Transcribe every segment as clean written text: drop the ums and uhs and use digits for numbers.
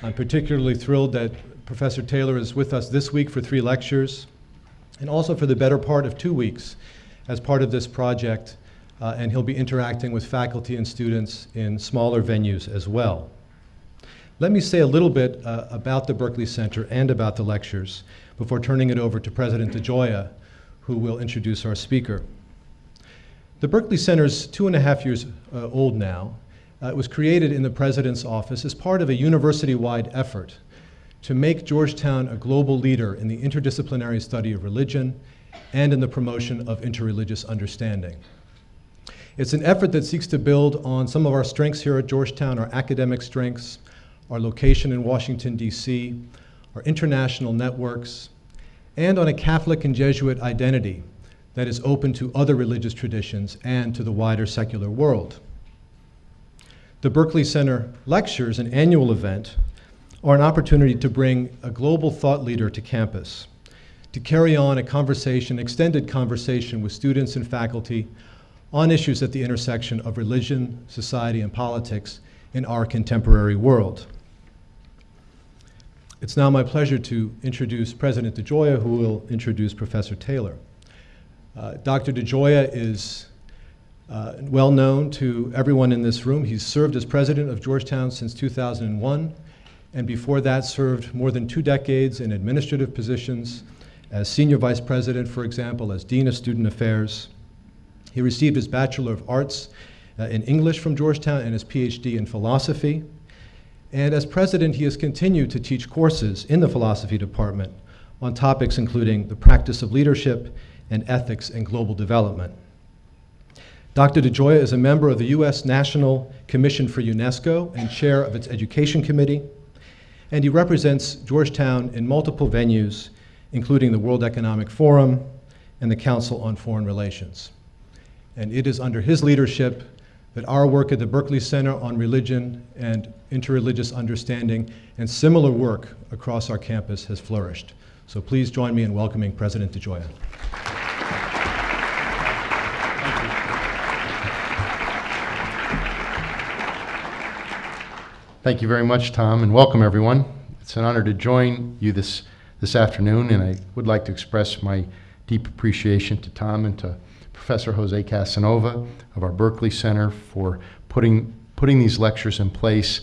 I'm particularly thrilled that Professor Taylor is with us this week for 3 lectures, and also for the better part of 2 weeks as part of this project, and he'll be interacting with faculty and students in smaller venues as well. Let me say a little bit about the Berkeley Center and about the lectures before turning it over to President DeGioia, who will introduce our speaker. The Berkeley Center is 2.5 years old now. It was created in the President's office as part of a university-wide effort to make Georgetown a global leader in the interdisciplinary study of religion and in the promotion of interreligious understanding. It's an effort that seeks to build on some of our strengths here at Georgetown, our academic strengths, our location in Washington, D.C., our international networks, and on a Catholic and Jesuit identity that is open to other religious traditions and to the wider secular world. The Berkeley Center Lectures, an annual event, are an opportunity to bring a global thought leader to campus, to carry on a conversation, extended conversation with students and faculty on issues at the intersection of religion, society, and politics in our contemporary world. It's now my pleasure to introduce President DeGioia, who will introduce Professor Taylor. Dr. DeGioia is well known to everyone in this room. He's served as president of Georgetown since 2001, and before that served more than 2 decades in administrative positions as senior vice president, for example, as dean of student affairs. He received his Bachelor of Arts in English from Georgetown and his PhD in philosophy. And as president, he has continued to teach courses in the philosophy department on topics including the practice of leadership and ethics and global development. Dr. DeGioia is a member of the U.S. National Commission for UNESCO and chair of its Education Committee, and he represents Georgetown in multiple venues, including the World Economic Forum and the Council on Foreign Relations. And it is under his leadership that our work at the Berkeley Center on Religion and Interreligious Understanding and similar work across our campus has flourished. So please join me in welcoming President DeGioia. Thank you very much, Tom, and welcome everyone. It's an honor to join you this afternoon, and I would like to express my deep appreciation to Tom and to Professor Jose Casanova of our Berkeley Center for putting these lectures in place.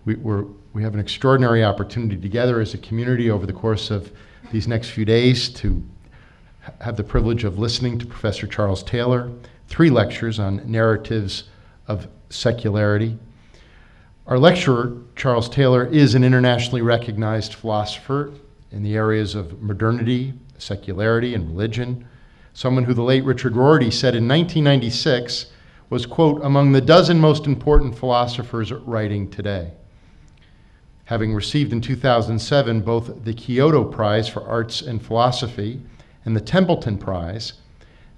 We have an extraordinary opportunity together as a community over the course of these next few days to have the privilege of listening to Professor Charles Taylor, 3 lectures on narratives of secularity. Our lecturer, Charles Taylor, is an internationally recognized philosopher in the areas of modernity, secularity, and religion, someone who the late Richard Rorty said in 1996 was, quote, among the 12 most important philosophers writing today. Having received in 2007 both the Kyoto Prize for Arts and Philosophy and the Templeton Prize,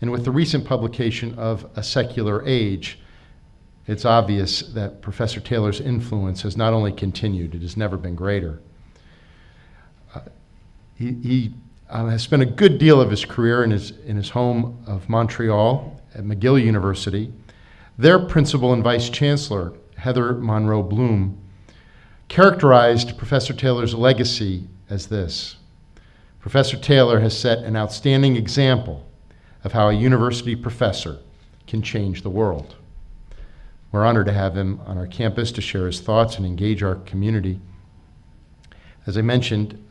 and with the recent publication of A Secular Age, it's obvious that Professor Taylor's influence has not only continued, it has never been greater. He has spent a good deal of his career in his home of Montreal at McGill University. Their principal and vice chancellor, Heather Monroe Bloom, characterized Professor Taylor's legacy as this: Professor Taylor has set an outstanding example of how a university professor can change the world. We're honored to have him on our campus to share his thoughts and engage our community. As I mentioned,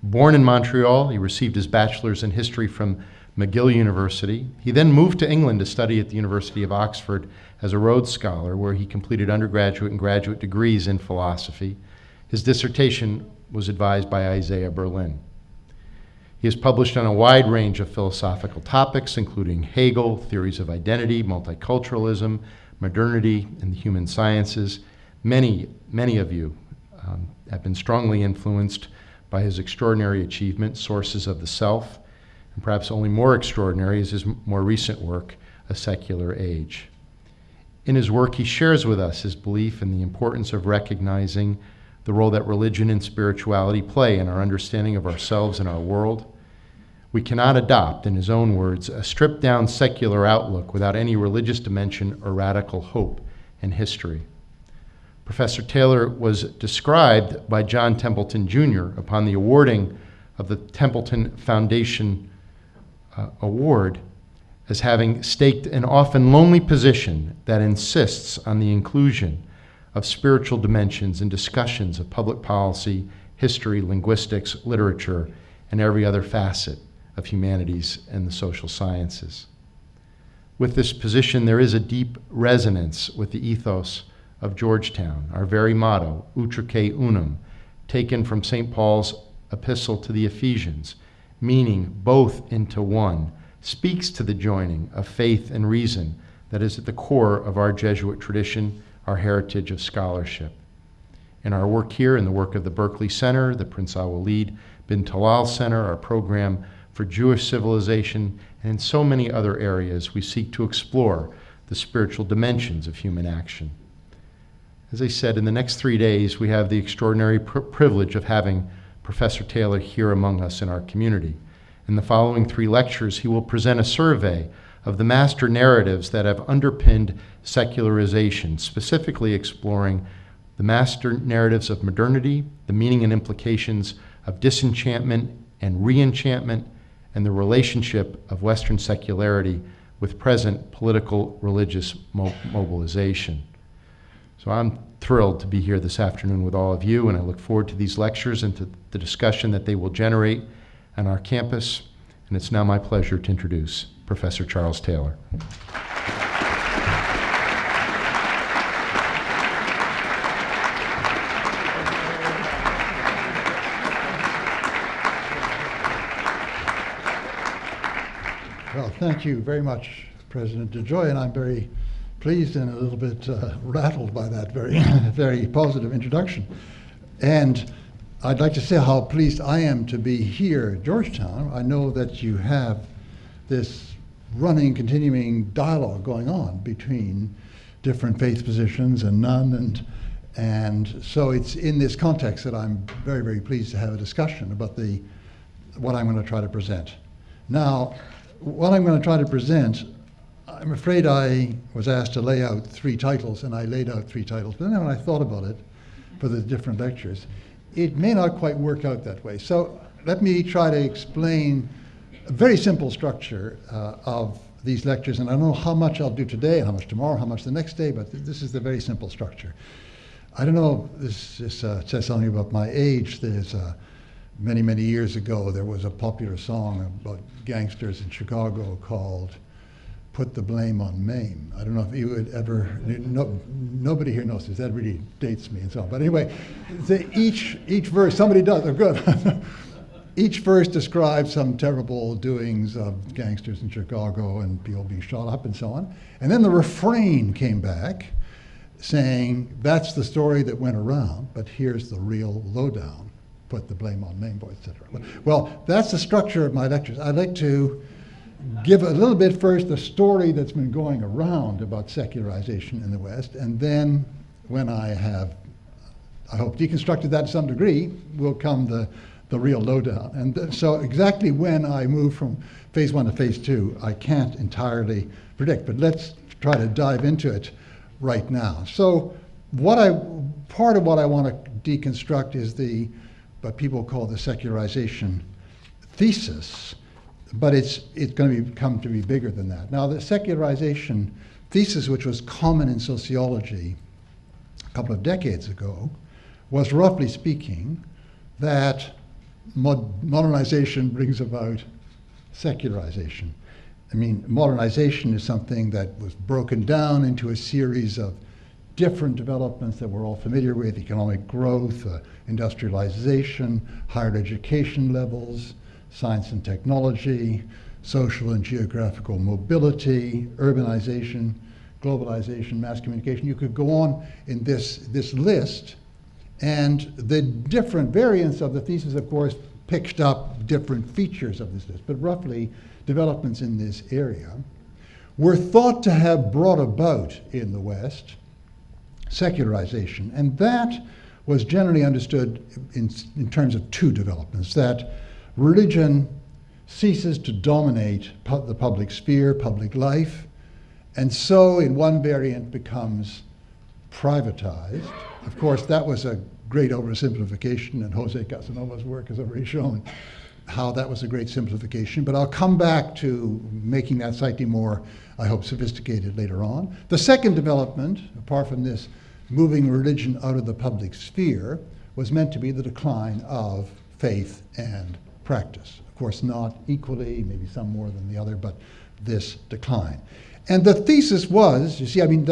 born in Montreal, he received his bachelor's in history from McGill University. He then moved to England to study at the University of Oxford as a Rhodes Scholar, where he completed undergraduate and graduate degrees in philosophy. His dissertation was advised by Isaiah Berlin. He has published on a wide range of philosophical topics, including Hegel, theories of identity, multiculturalism, modernity, and the human sciences. Many of you have been strongly influenced by his extraordinary achievement, Sources of the Self, and perhaps only more extraordinary is his more recent work, A Secular Age. In his work, he shares with us his belief in the importance of recognizing the role that religion and spirituality play in our understanding of ourselves and our world. We cannot adopt, in his own words, a stripped-down secular outlook without any religious dimension or radical hope in history. Professor Taylor was described by John Templeton Jr. upon the awarding of the Templeton Foundation Award as having staked an often lonely position that insists on the inclusion of spiritual dimensions in discussions of public policy, history, linguistics, literature, and every other facet of humanities and the social sciences. With this position, there is a deep resonance with the ethos of Georgetown, our very motto, Utrique Unum, taken from St. Paul's epistle to the Ephesians, meaning both into one, speaks to the joining of faith and reason that is at the core of our Jesuit tradition, our heritage of scholarship. In our work here, in the work of the Berkeley Center, the Prince Al-Walid bin Talal Center, our program for Jewish civilization, and in so many other areas, we seek to explore the spiritual dimensions of human action. As I said, in the next 3 days, we have the extraordinary privilege of having Professor Taylor here among us in our community. In the following 3 lectures, he will present a survey of the master narratives that have underpinned secularization, specifically exploring the master narratives of modernity, the meaning and implications of disenchantment and re-enchantment, and the relationship of Western secularity with present political religious mobilization. So I'm thrilled to be here this afternoon with all of you, and I look forward to these lectures and to the discussion that they will generate on our campus. And it's now my pleasure to introduce Professor Charles Taylor. Well, thank you very much, President DeJoy, and I'm very pleased and a little bit rattled by that very positive introduction. And I'd like to say how pleased I am to be here at Georgetown. I know that you have this running, continuing dialogue going on between different faith positions and none, and so it's in this context that I'm very pleased to have a discussion about what I'm going to try to present. Now, what I'm going to try to present, I'm afraid I was asked to lay out 3 titles, and I laid out 3 titles, but then when I thought about it for the different lectures, it may not quite work out that way. So let me try to explain a very simple structure of these lectures, and I don't know how much I'll do today, and how much tomorrow, how much the next day, but this is the very simple structure. I don't know if this says something about my age. There's many years ago, there was a popular song about gangsters in Chicago called "Put the Blame on Mame." I don't know if you would ever, nobody here knows this, that really dates me and so on. But anyway, each verse, somebody does, oh good. Each verse describes some terrible doings of gangsters in Chicago and people being shot up and so on. And then the refrain came back saying, that's the story that went around, but here's the real lowdown. Put the blame on Mame boy, etc. Well, that's the structure of my lectures. I'd like to give a little bit first the story that's been going around about secularization in the West, and then when I hope, deconstructed that to some degree, will come the real lowdown. And so exactly when I move from phase 1 to phase 2, I can't entirely predict, but let's try to dive into it right now. So part of what I want to deconstruct is what people call the secularization thesis, but it's going to come to be bigger than that. Now, the secularization thesis, which was common in sociology a couple of decades ago, was roughly speaking that modernization brings about secularization. I mean, modernization is something that was broken down into a series of different developments that we're all familiar with: economic growth, industrialization, higher education levels, science and technology, social and geographical mobility, urbanization, globalization, mass communication. You could go on in this list, and the different variants of the thesis, of course, picked up different features of this list, but roughly developments in this area were thought to have brought about in the West secularization, and that was generally understood in terms of 2 developments: that religion ceases to dominate the public sphere, public life, and so in one variant becomes privatized. Of course, that was a great oversimplification, and Jose Casanova's work has already shown how that was a great simplification. But I'll come back to making that slightly more, I hope, sophisticated later on. The second development, apart from this moving religion out of the public sphere, was meant to be the decline of faith and practice. Of course, not equally, maybe some more than the other, but this decline. And the thesis was, you see, I mean,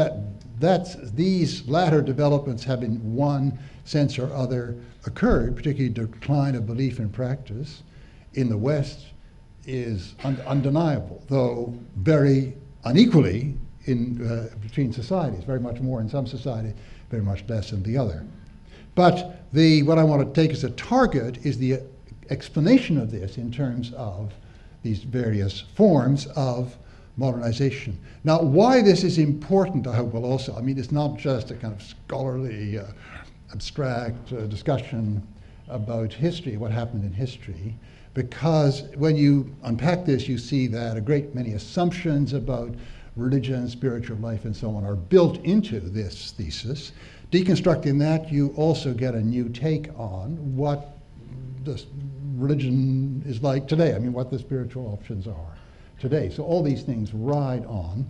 these latter developments have in one sense or other occurred, particularly decline of belief and practice in the West is undeniable, though very unequally between societies, very much more in some society, very much less in the other. But what I want to take as a target is the explanation of this in terms of these various forms of modernization. Now, why this is important, I hope will also, I mean, it's not just a kind of scholarly, abstract discussion about history, what happened in history, because when you unpack this, you see that a great many assumptions about religion, spiritual life, and so on are built into this thesis. Deconstructing that, you also get a new take on what the religion is like today. I mean, what the spiritual options are today. So all these things ride on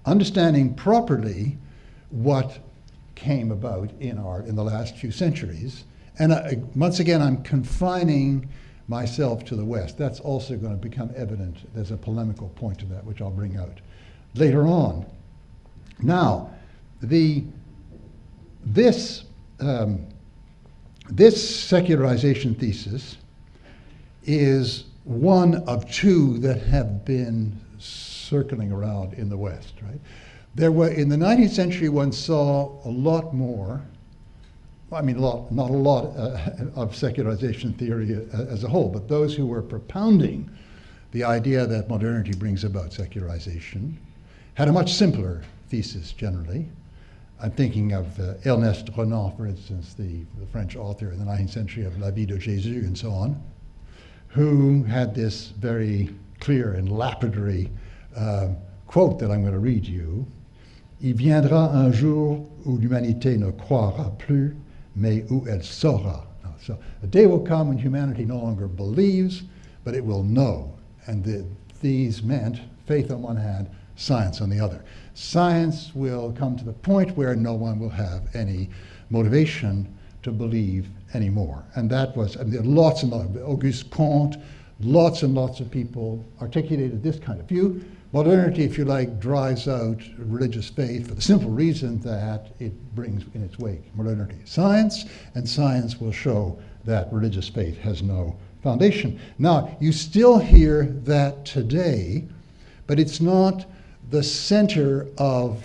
understanding properly what came about in art in the last few centuries. And once again, I'm confining myself to the West. That's also going to become evident. There's a polemical point to that, which I'll bring out later on. Now, this secularization thesis is one of two that have been circling around in the West, right? There were, in the 19th century, one saw a lot more, not a lot of secularization theory as a whole, but those who were propounding the idea that modernity brings about secularization had a much simpler thesis generally. I'm thinking of Ernest Renan, for instance, the French author in the 19th century of La Vie de Jésus and so on, who had this very clear and lapidary quote that I'm going to read you. Il viendra un jour où l'humanité ne croira plus, mais où elle saura. So a day will come when humanity no longer believes, but it will know. And these meant faith on one hand, science on the other. Science will come to the point where no one will have any motivation to believe anymore. And that was, I mean, there are lots and lots, Auguste Comte, lots and lots of people articulated this kind of view. Modernity, if you like, drives out religious faith for the simple reason that it brings in its wake modernity. Science, and science will show that religious faith has no foundation. Now, you still hear that today, but it's not the center of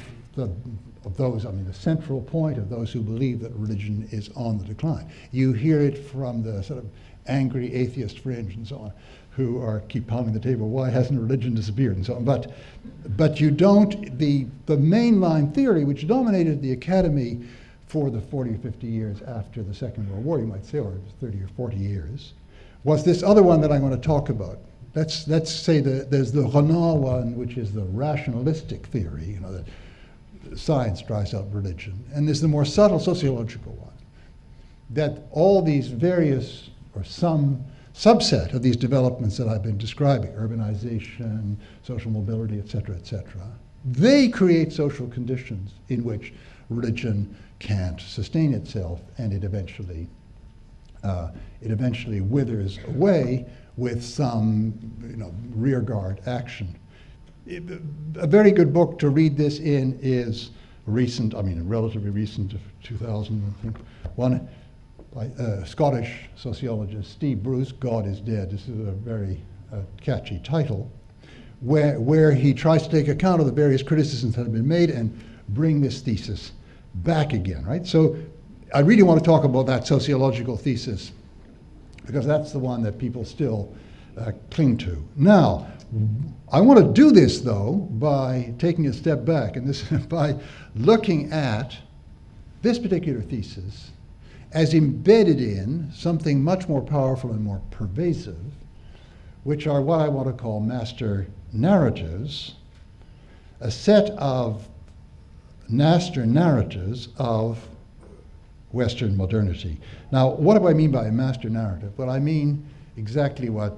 those, I mean, the central point of those who believe that religion is on the decline. You hear it from the sort of angry atheist fringe and so on, who keep pounding the table, why hasn't religion disappeared and so on. But you don't, the mainline theory, which dominated the academy for the 40 or 50 years after the Second World War, you might say, or 30 or 40 years, was this other one that I'm going to talk about. Let's say that there's the Renan one, which is the rationalistic theory, you know, that science drives out religion. And there's the more subtle sociological one, that all these various, or some subset of these developments that I've been describing, urbanization, social mobility, et cetera, they create social conditions in which religion can't sustain itself, and it eventually withers away with some, rearguard action. A very good book to read this in is relatively recent, 2001, by Scottish sociologist Steve Bruce, God is Dead. This is a very catchy title, where he tries to take account of the various criticisms that have been made and bring this thesis back again, right? So I really want to talk about that sociological thesis, because that's the one that people still cling to. Now, I want to do this, though, by taking a step back, and this by looking at this particular thesis as embedded in something much more powerful and more pervasive, which are what I want to call master narratives, a set of master narratives of Western modernity. Now, what do I mean by a master narrative? Well, I mean exactly what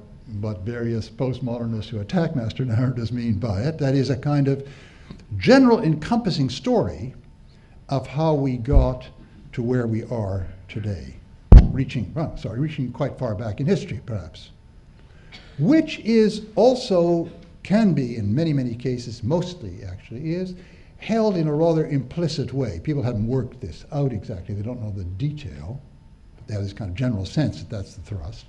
various postmodernists who attack master narratives mean by it. That is a kind of general encompassing story of how we got to where we are today, reaching quite far back in history, perhaps, which is also, can be in many, many cases, mostly actually, is held in a rather implicit way. People haven't worked this out exactly. They don't know the detail, but they have this kind of general sense that that's the thrust.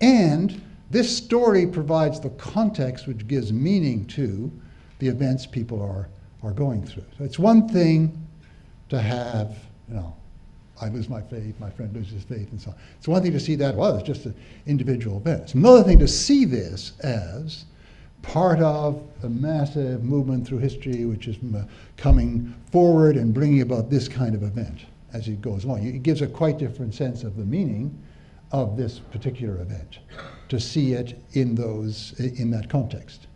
And this story provides the context which gives meaning to the events people are going through. So it's one thing to have, I lose my faith, my friend loses his faith, and so on. It's one thing to see that, well, it's just an individual event. It's another thing to see this as part of a massive movement through history which is coming forward and bringing about this kind of event as it goes along. It gives a quite different sense of the meaning of this particular event, to see it in that context.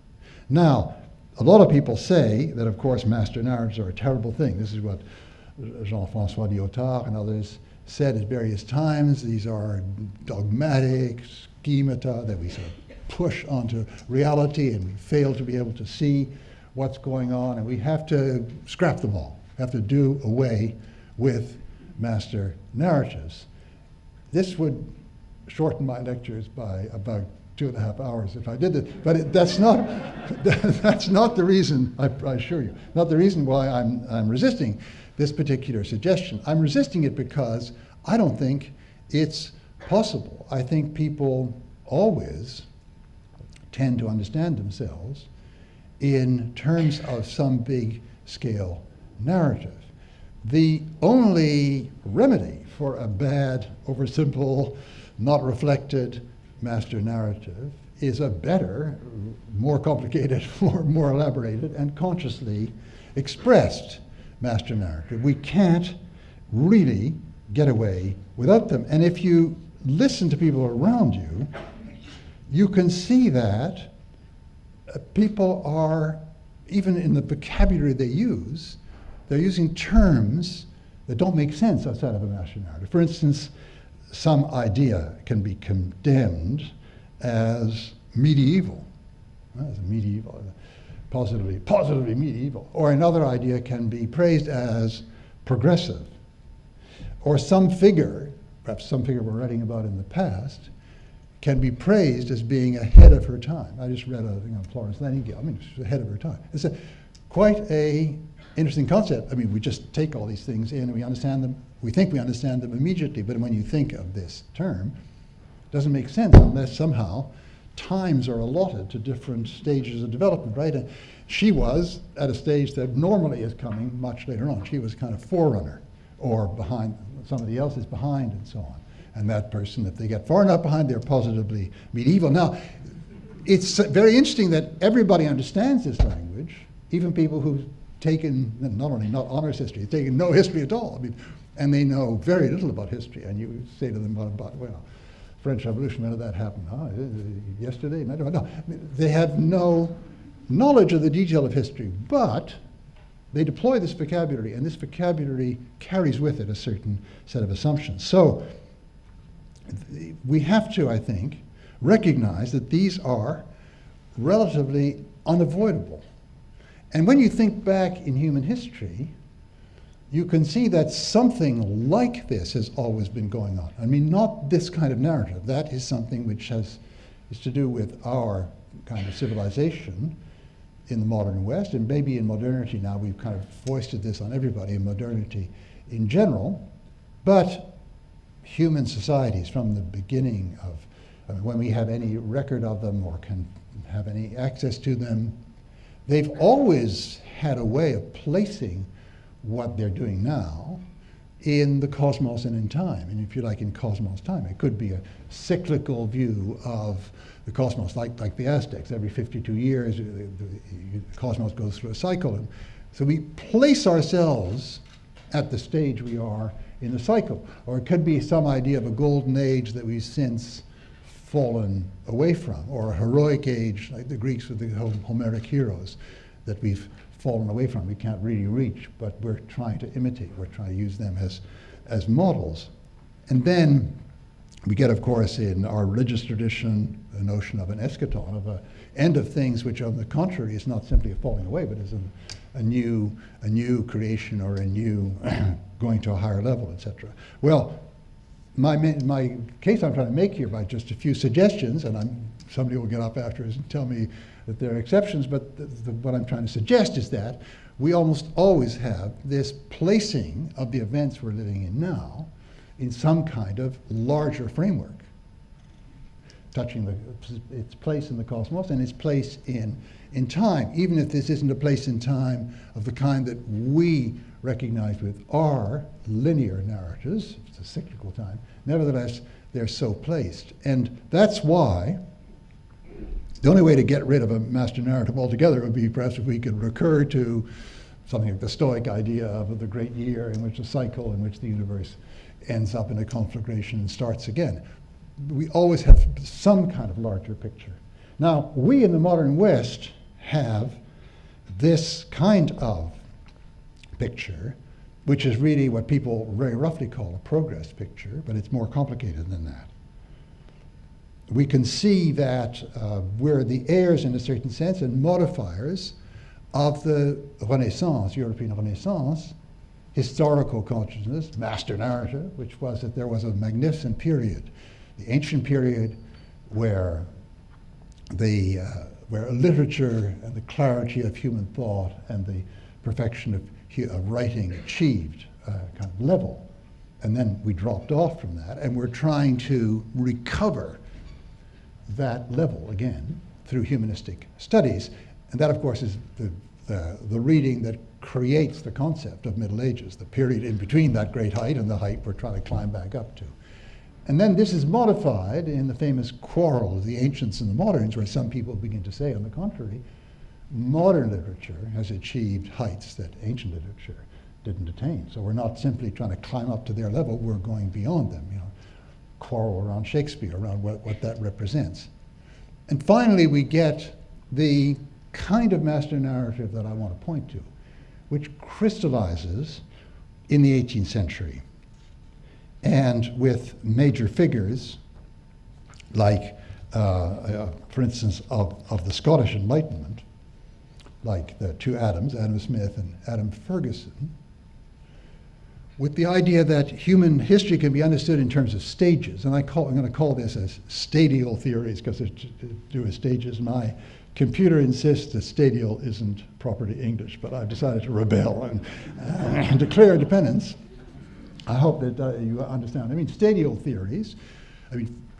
Now, a lot of people say that, of course, master narratives are a terrible thing. This is what Jean-François Lyotard and others said at various times. These are dogmatic schemata that we sort of push onto reality, and we fail to be able to see what's going on, and we have to scrap them all. We have to do away with master narratives. This would shorten my lectures by about 2.5 hours if I did it, but that's not the reason, I assure you, not the reason why I'm resisting this particular suggestion. I'm resisting it because I don't think it's possible. I think people always tend to understand themselves in terms of some big scale narrative. The only remedy for a bad, oversimple, not reflected master narrative is a better, more complicated, more elaborated, and consciously expressed master narrative. We can't really get away without them. And if you listen to people around you, you can see that people are, even in the vocabulary they use, they're using terms that don't make sense outside of a master narrative. For instance, some idea can be condemned as medieval, positively medieval, or another idea can be praised as progressive, or some figure, perhaps some figure we're writing about in the past, can be praised as being ahead of her time. I just read Florence Nightingale. She's ahead of her time. It's quite a interesting concept. We just take all these things in and we understand them. We think we understand them immediately, but when you think of this term, it doesn't make sense unless somehow times are allotted to different stages of development, right? And she was at a stage that normally is coming much later on. She was kind of forerunner, or behind, somebody else is behind, and so on. And that person, if they get far enough behind, they're positively medieval. Now, it's very interesting that everybody understands this language, even people who've taken not honors history, they've taken no history at all. And they know very little about history. And you say to them about French Revolution, when did that happen? Yesterday? No. They have no knowledge of the detail of history, but they deploy this vocabulary, and this vocabulary carries with it a certain set of assumptions. So we have to, I think, recognize that these are relatively unavoidable. And when you think back in human history, you can see that something like this has always been going on. Not this kind of narrative. That is something which is to do with our kind of civilization in the modern West, and maybe in modernity now we've kind of foisted this on everybody in modernity in general. But human societies from the beginning of, when we have any record of them or can have any access to them, they've always had a way of placing what they're doing now in the cosmos and in time. And if you like, in cosmos time. It could be a cyclical view of the cosmos, like the Aztecs. Every 52 years, the cosmos goes through a cycle. And so we place ourselves at the stage we are in the cycle. Or it could be some idea of a golden age that we've since fallen away from, or a heroic age, like the Greeks with the Homeric heroes, that we've fallen away from, we can't really reach, but we're trying to imitate, we're trying to use them as models. And then we get, of course, in our religious tradition, the notion of an eschaton, of an end of things, which on the contrary is not simply a falling away, but is a new creation, or a new going to a higher level, etc. Well, my case I'm trying to make here by just a few suggestions, and somebody will get up after us and tell me that there are exceptions, but what I'm trying to suggest is that we almost always have this placing of the events we're living in now in some kind of larger framework, touching its place in the cosmos and its place in time, even if this isn't a place in time of the kind that we recognize with our linear narratives. It's a cyclical time. Nevertheless, they're so placed. And that's why the only way to get rid of a master narrative altogether would be perhaps if we could recur to something like the Stoic idea of the great year, in which a cycle in which the universe ends up in a conflagration and starts again. We always have some kind of larger picture. Now, we in the modern West have this kind of picture, which is really what people very roughly call a progress picture, but it's more complicated than that. We can see that we're the heirs, in a certain sense, and modifiers of the Renaissance, European Renaissance, historical consciousness, master narrative, which was that there was a magnificent period, the ancient period, where literature and the clarity of human thought and the perfection of writing achieved a kind of level. And then we dropped off from that, and we're trying to recover that level again through humanistic studies. And that, of course, is the reading that creates the concept of Middle Ages, the period in between that great height and the height we're trying to climb back up to. And then this is modified in the famous quarrel of the ancients and the moderns, where some people begin to say, on the contrary, modern literature has achieved heights that ancient literature didn't attain. So we're not simply trying to climb up to their level, we're going beyond them. Quarrel around Shakespeare, around what that represents. And finally, we get the kind of master narrative that I want to point to, which crystallizes in the 18th century, and with major figures like, for instance, of the Scottish Enlightenment, like the two Adams, Adam Smith and Adam Ferguson, with the idea that human history can be understood in terms of stages. And I'm going to call this as stadial theories, because it's to do with stages. My computer insists that stadial isn't properly English, but I've decided to rebel and declare independence. I hope that you understand. I mean, stadial theories,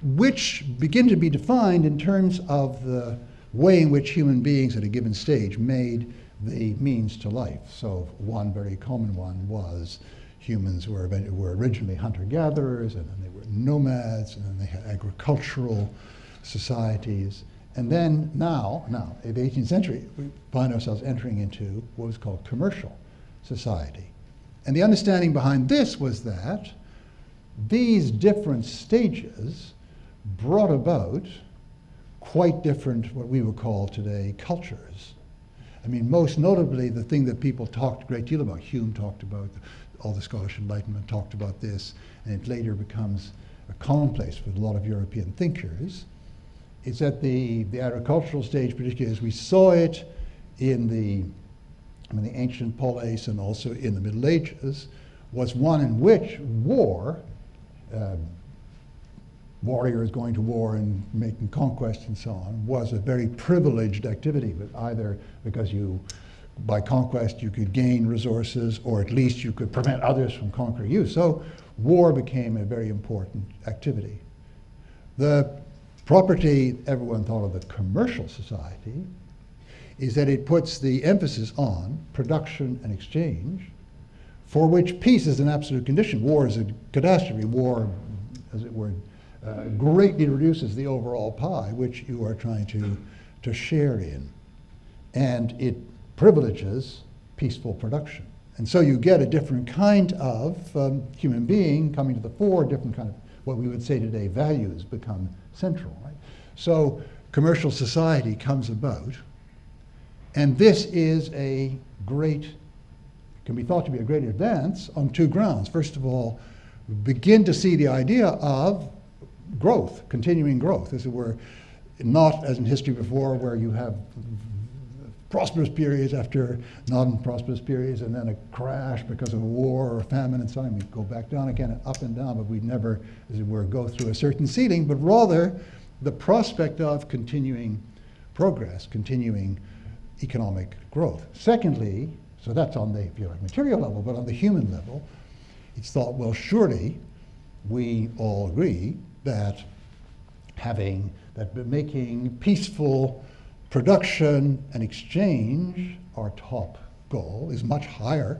which begin to be defined in terms of the way in which human beings at a given stage made the means to life. So one very common one was humans were originally hunter-gatherers, and then they were nomads, and then they had agricultural societies. And then now, in the 18th century, we find ourselves entering into what was called commercial society. And the understanding behind this was that these different stages brought about quite different, what we would call today, cultures. I mean, most notably, the thing that people talked a great deal about, Hume talked about, all the Scottish Enlightenment talked about this, and it later becomes a commonplace with a lot of European thinkers, is that the agricultural stage, particularly as we saw it in the ancient polis and also in the Middle Ages, was one in which war, warriors going to war and making conquests and so on, was a very privileged activity, but either because by conquest you could gain resources, or at least you could prevent others from conquering you. So war became a very important activity. The property everyone thought of the commercial society is that it puts the emphasis on production and exchange, for which peace is an absolute condition. War is a catastrophe. War, as it were, greatly reduces the overall pie which you are trying to share in. And it privileges peaceful production. And so you get a different kind of human being coming to the fore, different kind of, what we would say today, values become central, right? So commercial society comes about, And this is can be thought to be a great advance on two grounds. First of all, begin to see the idea of growth, continuing growth, as it were, not as in history before, where you have prosperous periods after non-prosperous periods, and then a crash because of a war or a famine and so on. We go back down again and up and down, but we never, as it were, go through a certain ceiling, but rather the prospect of continuing progress, continuing economic growth. Secondly, so that's on the, if you like, material level, but on the human level, it's thought, well, surely we all agree that making peaceful production and exchange our top goal is much higher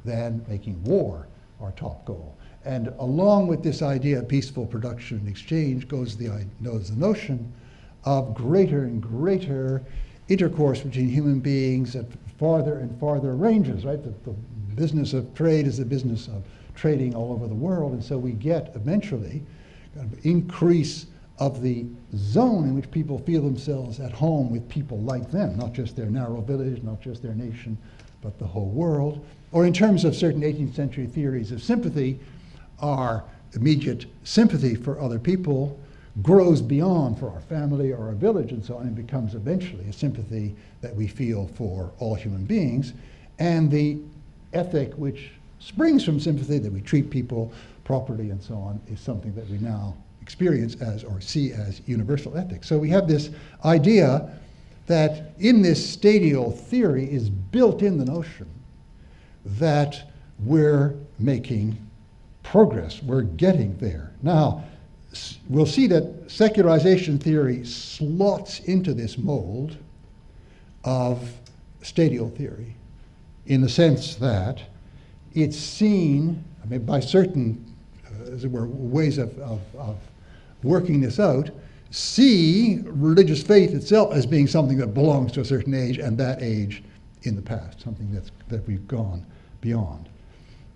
than making war our top goal. And along with this idea of peaceful production and exchange goes the notion of greater and greater intercourse between human beings at farther and farther ranges, right? The business of trade is the business of trading all over the world, and so we get eventually kind of increase of the zone in which people feel themselves at home with people like them, not just their narrow village, not just their nation, but the whole world. Or in terms of certain 18th century theories of sympathy, our immediate sympathy for other people grows beyond for our family or our village and so on, and becomes eventually a sympathy that we feel for all human beings. And the ethic which springs from sympathy, that we treat people properly and so on, is something that we now experience as or see as universal ethics. So we have this idea that in this stadial theory is built in the notion that we're making progress, we're getting there. Now, we'll see that secularization theory slots into this mold of stadial theory in the sense that it's seen, I mean, by certain, as it were, ways of working this out, see religious faith itself as being something that belongs to a certain age, and that age in the past, something that we've gone beyond.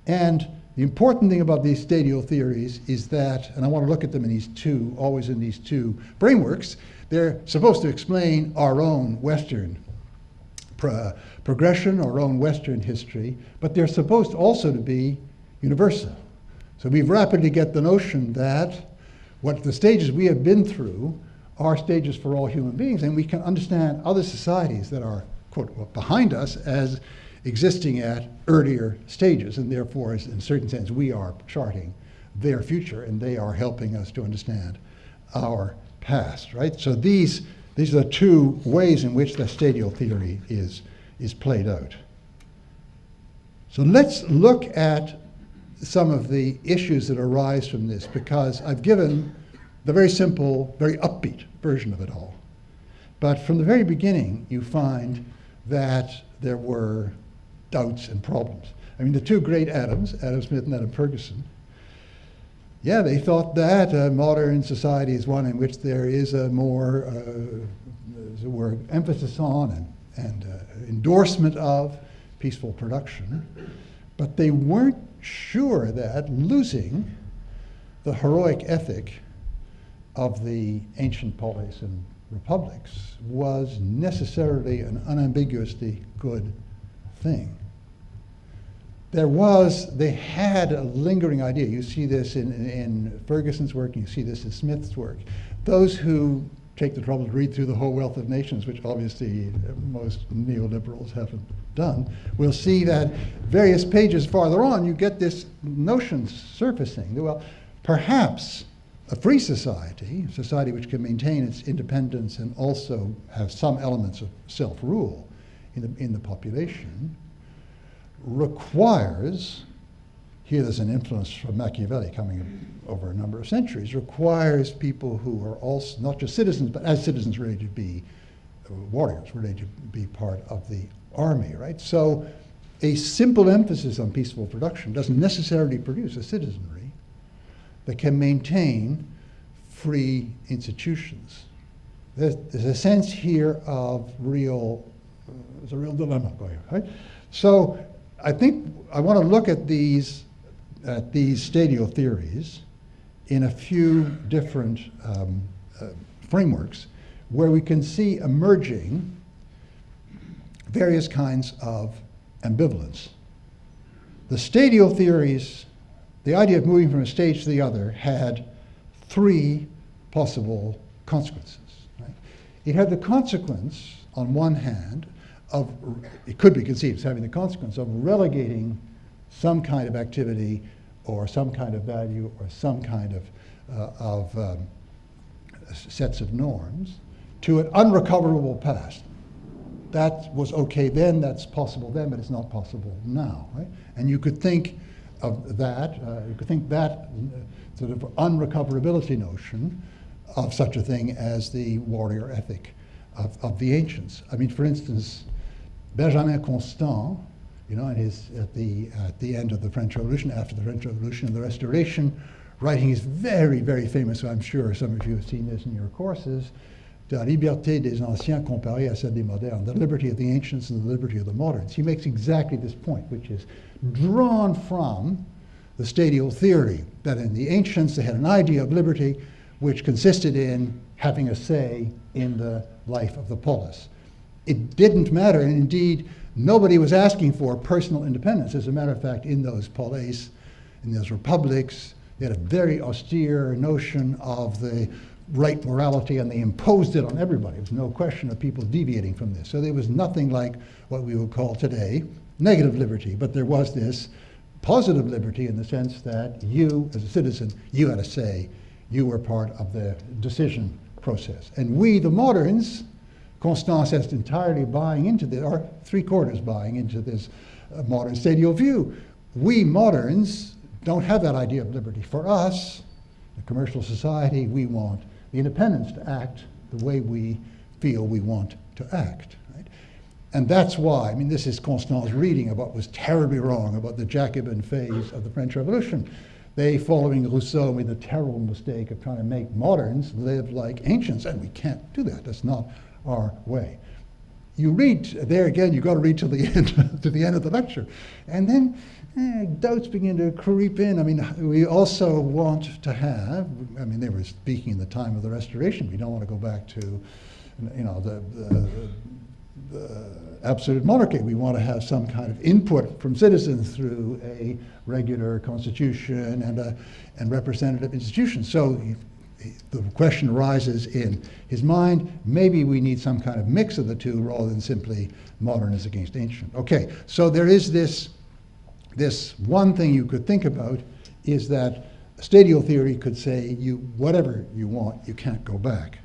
And the important thing about these stadial theories is that, and I want to look at them in these two, always in these two frameworks, they're supposed to explain our own Western progression, our own Western history, but they're supposed also to be universal. So we rapidly get the notion that what the stages we have been through are stages for all human beings, and we can understand other societies that are, quote, behind us as existing at earlier stages, and therefore, in a certain sense, we are charting their future, and they are helping us to understand our past, right? So these are the two ways in which the stadial theory is played out. So let's look at some of the issues that arise from this, because I've given the very simple, very upbeat version of it all. But from the very beginning, you find that there were doubts and problems. I mean, the two great Adams, Adam Smith and Adam Ferguson, yeah, they thought that modern society is one in which there is a more, as it were, emphasis on and endorsement of peaceful production. But they weren't sure that losing the heroic ethic of the ancient polis and republics was necessarily an unambiguously good thing. They had a lingering idea. You see this in Ferguson's work, you see this in Smith's work. Those who take the trouble to read through The Whole Wealth of Nations, which obviously most neoliberals haven't done, will see that various pages farther on, you get this notion surfacing. Well, perhaps a free society, a society which can maintain its independence and also have some elements of self-rule in the population, requires, here there's an influence from Machiavelli coming over a number of centuries, requires people who are also not just citizens, but as citizens ready to be warriors, ready to be part of the army, right? So a simple emphasis on peaceful production doesn't necessarily produce a citizenry that can maintain free institutions. There's a sense here of there's a real dilemma going on, right? So I think I want to look at these stadial theories in a few different frameworks where we can see emerging various kinds of ambivalence. The stadial theories, the idea of moving from a stage to the other, had three possible consequences. Right? It had the consequence, on one hand, of, it could be conceived as having the consequence of relegating some kind of activity or some kind of value or some kind of sets of norms to an unrecoverable past. That was okay then, that's possible then, but it's not possible now. Right? And you could think of that, sort of unrecoverability notion of such a thing as the warrior ethic of the ancients. I mean, for instance, Benjamin Constant, you know, at the end of the French Revolution, after the French Revolution and the Restoration, writing his very, very famous, I'm sure some of you have seen this in your courses, de la liberté des anciens comparée à celle des modernes, the liberty of the ancients and the liberty of the moderns. He makes exactly this point, which is drawn from the stadial theory, that in the ancients they had an idea of liberty which consisted in having a say in the life of the polis. It didn't matter, and indeed, nobody was asking for personal independence. As a matter of fact, in those polis, in those republics, they had a very austere notion of the right morality, and they imposed it on everybody. There was no question of people deviating from this. So there was nothing like what we would call today negative liberty, but there was this positive liberty in the sense that you, as a citizen, you had a say. You were part of the decision process. And we, the moderns, Constant says entirely buying into this, or three-quarters buying into this modern stadial view. We moderns don't have that idea of liberty. For us, the commercial society, we want the independence to act the way we feel we want to act. Right? And that's why, I mean, this is Constant's reading of what was terribly wrong about the Jacobin phase of the French Revolution. They, following Rousseau, made the terrible mistake of trying to make moderns live like ancients, and we can't do that. That's not our way. You read there again. You've got to read to the end of the lecture, and then doubts begin to creep in. I mean, we also want to have. I mean, they were speaking in the time of the Restoration. We don't want to go back to, you know, the absolute monarchy. We want to have some kind of input from citizens through a regular constitution and representative institution. So the question arises in his mind, maybe we need some kind of mix of the two rather than simply modern as against ancient. Okay, so there is this one thing you could think about is that stadial theory could say whatever you want, you can't go back.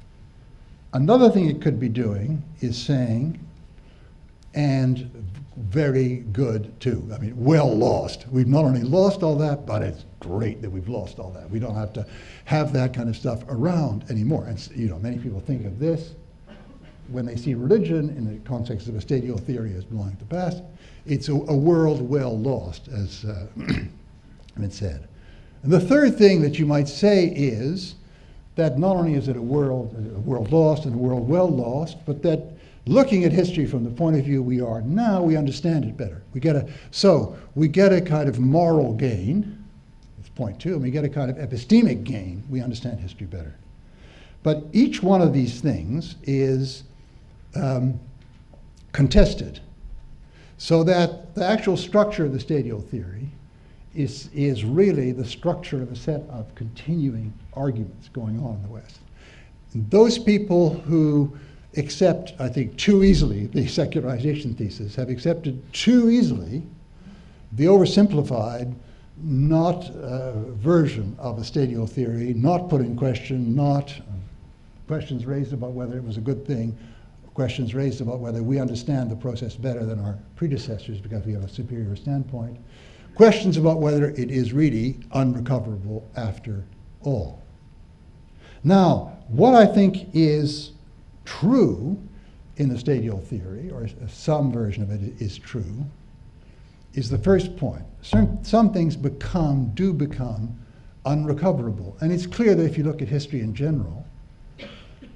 Another thing it could be doing is saying, and very good too. I mean, well lost. We've not only lost all that, but it's great that we've lost all that. We don't have to have that kind of stuff around anymore. And you know, many people think of this when they see religion in the context of a stadial theory as belonging to the past. It's a world well lost, as it said. And the third thing that you might say is that not only is it a world lost and a world well lost, but that looking at history from the point of view we are now, we understand it better. We get a kind of moral gain, that's point two, and we get a kind of epistemic gain. We understand history better. But each one of these things is contested, so that the actual structure of the stadial theory is really the structure of a set of continuing arguments going on in the West. And those people who accept, I think, too easily the secularization thesis have accepted too easily the oversimplified, not version of a stadial theory, not put in question, not questions raised about whether it was a good thing, questions raised about whether we understand the process better than our predecessors because we have a superior standpoint, questions about whether it is really unrecoverable after all. Now, what I think is true in the stadial theory, or some version of it is true, is the first point. Some things do become unrecoverable. And it's clear that if you look at history in general,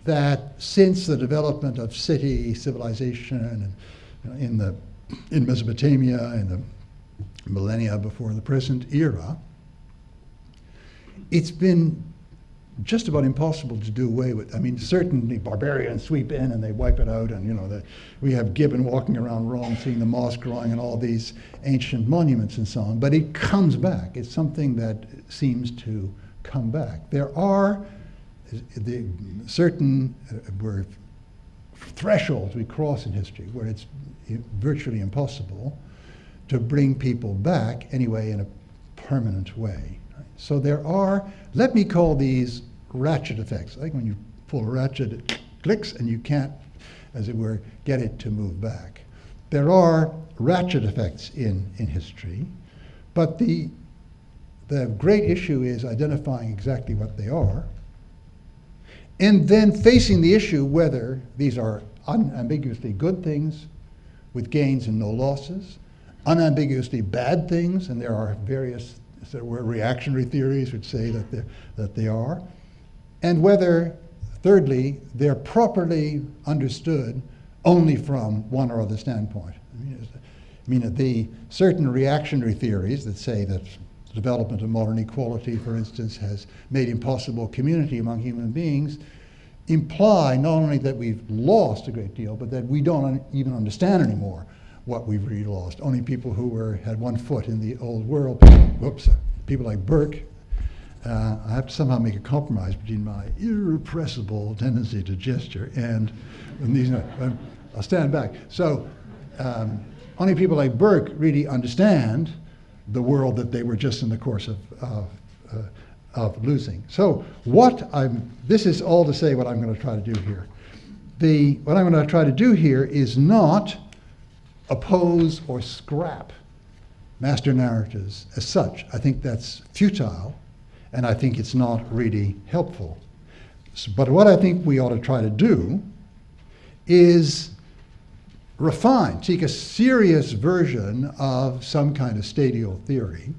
that since the development of city civilization and in Mesopotamia in the millennia before the present era, it's been just about impossible to do away with. I mean, certainly barbarians sweep in and they wipe it out, and we have Gibbon walking around Rome seeing the moss growing and all these ancient monuments and so on, but it comes back. It's something that seems to come back. There are certain thresholds we cross in history where it's virtually impossible to bring people back anyway in a permanent way. So there are, let me call these ratchet effects. Like when you pull a ratchet, it clicks and you can't, as it were, get it to move back. There are ratchet effects in history, but the great issue is identifying exactly what they are, and then facing the issue whether these are unambiguously good things with gains and no losses, unambiguously bad things, and there are various reactionary theories which say that they are, and whether, thirdly, they're properly understood only from one or other standpoint. I mean, the certain reactionary theories that say that the development of modern equality, for instance, has made impossible community among human beings, imply not only that we've lost a great deal, but that we don't even understand anymore what we've really lost. Only people who had one foot in the old world, people like Burke, I have to somehow make a compromise between my irrepressible tendency to gesture and these, I'll stand back. So only people like Burke really understand the world that they were just in the course of losing. So this is all to say what I'm going to try to do here. What I'm going to try to do here is not oppose or scrap master narratives as such. I think that's futile, and I think it's not really helpful. But what I think we ought to try to do is seek a serious version of some kind of stadial theory,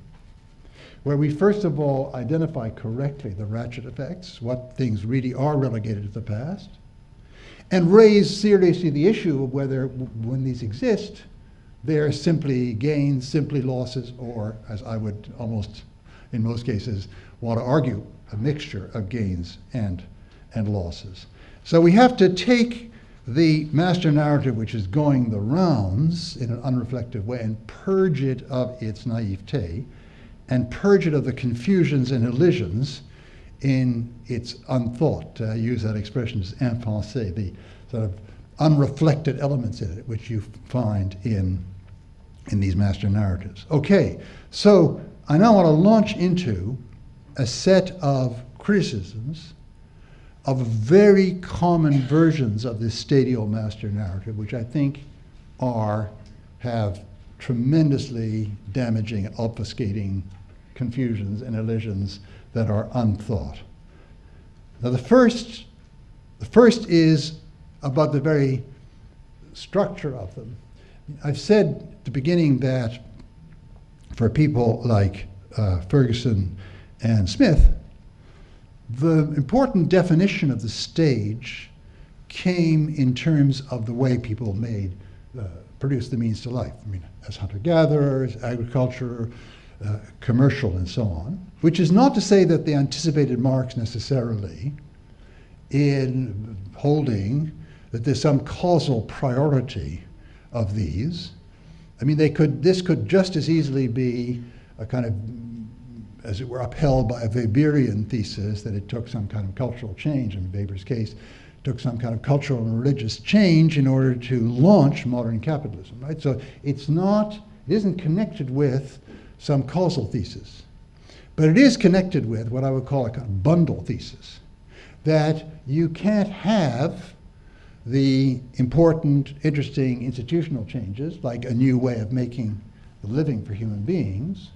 where we first of all identify correctly the ratchet effects, what things really are relegated to the past, and raise seriously the issue of whether, when these exist, they're simply gains, simply losses, or, as I would almost, in most cases, want to argue, a mixture of gains and losses. So we have to take the master narrative, which is going the rounds in an unreflective way, and purge it of its naivete, and purge it of the confusions and elisions in its unthought. To use that expression as impensé, the sort of unreflected elements in it, which you find in these master narratives. Okay, so I now want to launch into a set of criticisms of very common versions of this stadial master narrative, which I think have tremendously damaging and obfuscating confusions and elisions that are unthought. Now the first is about the very structure of them. I've said at the beginning that for people like Ferguson and Smith, the important definition of the stage came in terms of the way people produced the means to life. I mean, as hunter-gatherers, agriculture, commercial, and so on, which is not to say that they anticipated Marx necessarily in holding that there's some causal priority of these. I mean, this could just as easily be a kind of, as it were, upheld by a Weberian thesis that it took some kind of cultural change. In Weber's case, took some kind of cultural and religious change in order to launch modern capitalism, right? So it isn't connected with some causal thesis, but it is connected with what I would call a kind of bundle thesis, that you can't have the important, interesting institutional changes, like a new way of making a living for human beings,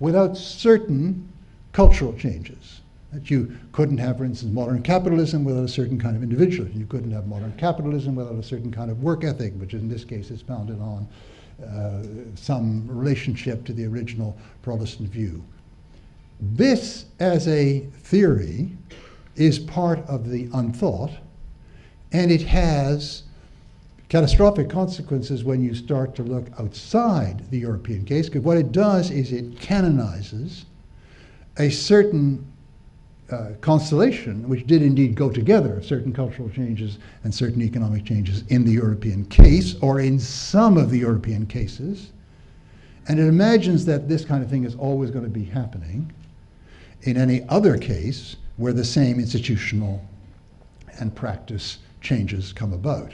without certain cultural changes. That you couldn't have, for instance, modern capitalism without a certain kind of individualism. You couldn't have modern capitalism without a certain kind of work ethic, which in this case is founded on some relationship to the original Protestant view. This, as a theory, is part of the unthought, and it has catastrophic consequences when you start to look outside the European case, because what it does is it canonizes a certain constellation, which did indeed go together, certain cultural changes and certain economic changes in the European case, or in some of the European cases. And it imagines that this kind of thing is always going to be happening in any other case where the same institutional and practice changes come about.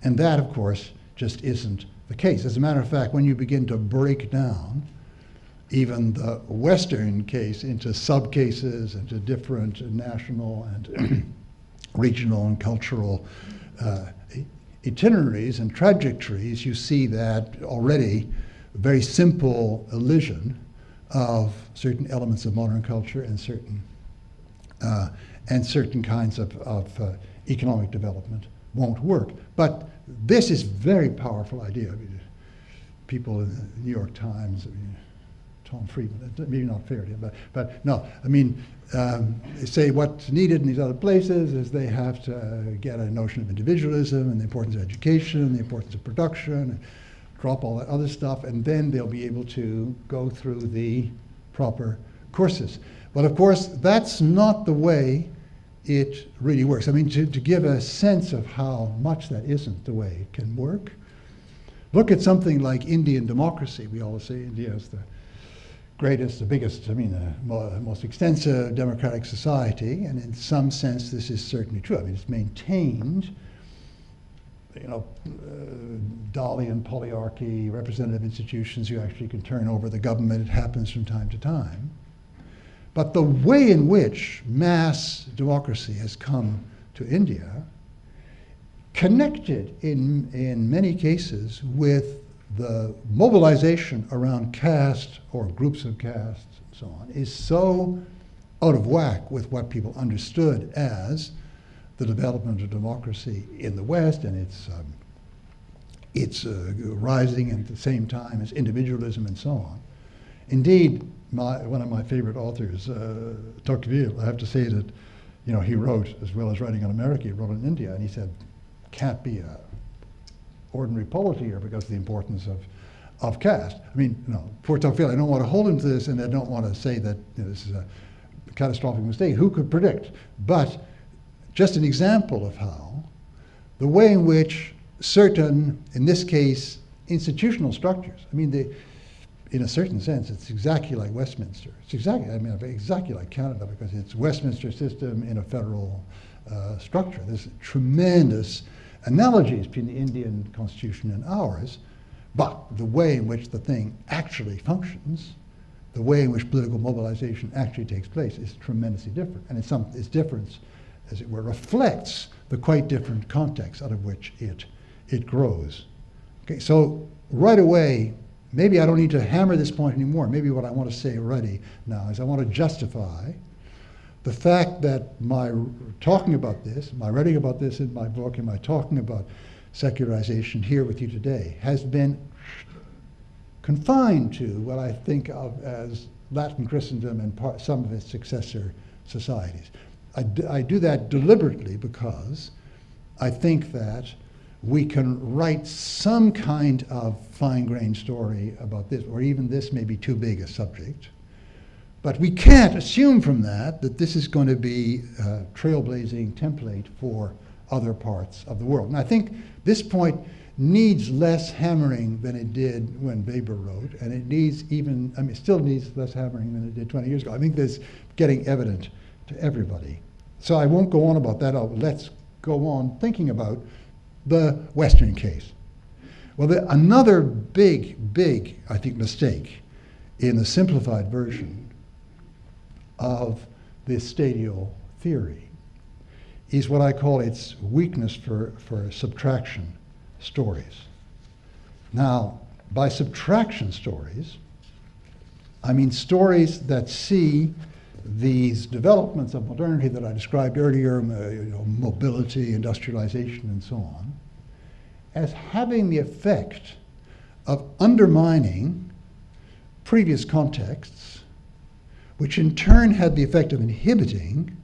And that, of course, just isn't the case. As a matter of fact, when you begin to break down even the Western case into sub-cases, into different national and regional and cultural itineraries and trajectories, you see that already very simple elision of certain elements of modern culture and certain kinds of economic development won't work. But this is a very powerful idea. I mean, people in the New York Times, Tom Friedman, maybe not fair to him, but no, I mean, they say what's needed in these other places is they have to get a notion of individualism and the importance of education and the importance of production, and drop all that other stuff, and then they'll be able to go through the proper courses. But of course, that's not the way it really works. I mean, to give a sense of how much that isn't the way it can work, look at something like Indian democracy. We always say India is the greatest, the biggest, I mean, the most extensive democratic society, and in some sense this is certainly true. I mean, it's maintained, you know, Dalian polyarchy, representative institutions, you actually can turn over the government, it happens from time to time. But the way in which mass democracy has come to India, connected in many cases with the mobilization around caste or groups of castes and so on, is so out of whack with what people understood as the development of democracy in the West and its rising at the same time as individualism and so on. Indeed, one of my favorite authors, Tocqueville, I have to say that, you know, he wrote, as well as writing on America, he wrote on India, and he said, can't be a ordinary polity here because of the importance of caste. I mean, you know, poor Tocqueville, I don't want to hold him to this, and I don't want to say that, you know, this is a catastrophic mistake. Who could predict? But just an example of how the way in which certain, in this case, institutional structures, I mean, in a certain sense, it's exactly like Westminster. It's exactly, I mean, exactly like Canada, because it's Westminster system in a federal structure. There's tremendous analogies between the Indian constitution and ours, but the way in which the thing actually functions, the way in which political mobilization actually takes place is tremendously different. And its difference, as it were, reflects the quite different context out of which it grows. Okay, so right away, maybe I don't need to hammer this point anymore. Maybe what I want to say already now is I want to justify the fact that my talking about this, my writing about this in my book, and my talking about secularization here with you today has been confined to what I think of as Latin Christendom and some of its successor societies. I do that deliberately because I think that we can write some kind of fine-grained story about this, or even this may be too big a subject. But we can't assume from that that this is going to be a trailblazing template for other parts of the world. And I think this point needs less hammering than it did when Weber wrote, and it needs even, I mean, it still needs less hammering than it did 20 years ago. I think this is getting evident to everybody. So I won't go on about that. Let's go on thinking about the Western case. Well, another big, I think, mistake in the simplified version of this stadial theory is what I call its weakness for subtraction stories. Now, by subtraction stories, I mean stories that see these developments of modernity that I described earlier, mobility, industrialization, and so on, as having the effect of undermining previous contexts, which in turn had the effect of inhibiting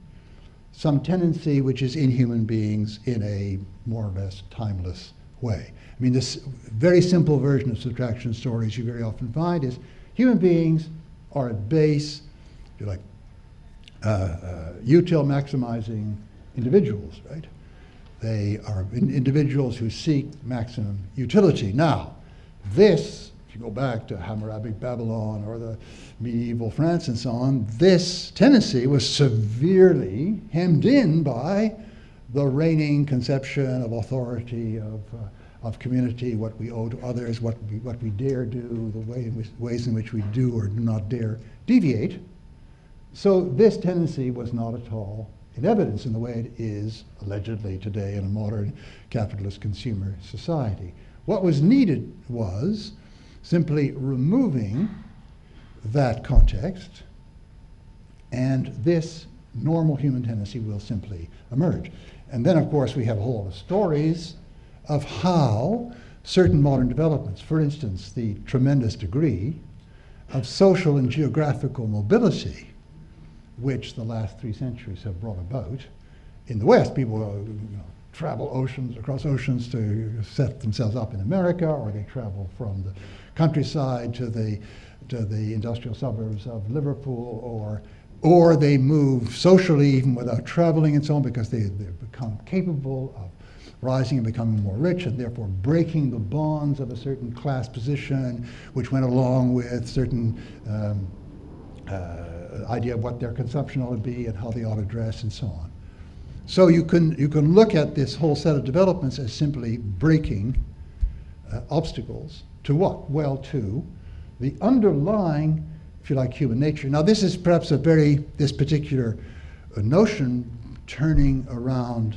some tendency which is in human beings in a more or less timeless way. I mean, this very simple version of subtraction stories you very often find is human beings are at base, if you like, util maximizing individuals, right? They are individuals who seek maximum utility. Now, this, if you go back to Hammurabic Babylon or the medieval France and so on, this tendency was severely hemmed in by the reigning conception of authority, of community, what we owe to others, what we dare do, the ways in which we do or do not dare deviate. So this tendency was not at all in evidence in the way it is allegedly today in a modern capitalist consumer society. What was needed was simply removing that context, and this normal human tendency will simply emerge. And then, of course, we have a whole lot of stories of how certain modern developments, for instance, the tremendous degree of social and geographical mobility which the last 3 centuries have brought about. In the West, people travel across oceans to set themselves up in America, or they travel from the countryside to the industrial suburbs of Liverpool, or they move socially even without traveling and so on, because they've become capable of rising and becoming more rich, and therefore breaking the bonds of a certain class position, which went along with certain idea of what their consumption ought to be and how they ought to dress and so on. So you can look at this whole set of developments as simply breaking obstacles to what? Well, to the underlying, if you like, human nature. Now this is perhaps this particular notion turning around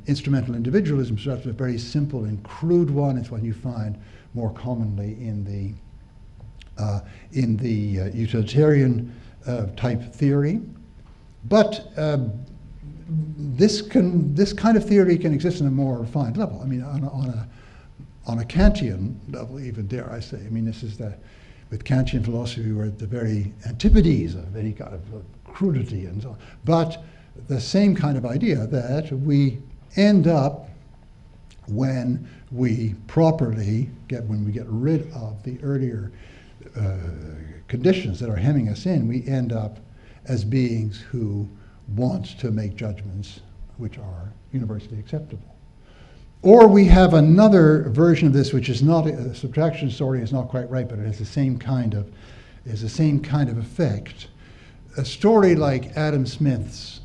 instrumental individualism, so that's a very simple and crude one. It's one you find more commonly in the utilitarian type theory. But this kind of theory can exist on a more refined level. I mean, on a Kantian level, even dare I say. I mean, this is with Kantian philosophy, we're at the very antipodes of any kind of crudity and so on. But the same kind of idea that we end up, when we get rid of the earlier conditions that are hemming us in, we end up as beings who want to make judgments which are universally acceptable. Or we have another version of this, which is not a subtraction story, is not quite right, but it has the same kind of effect. A story like Adam Smith's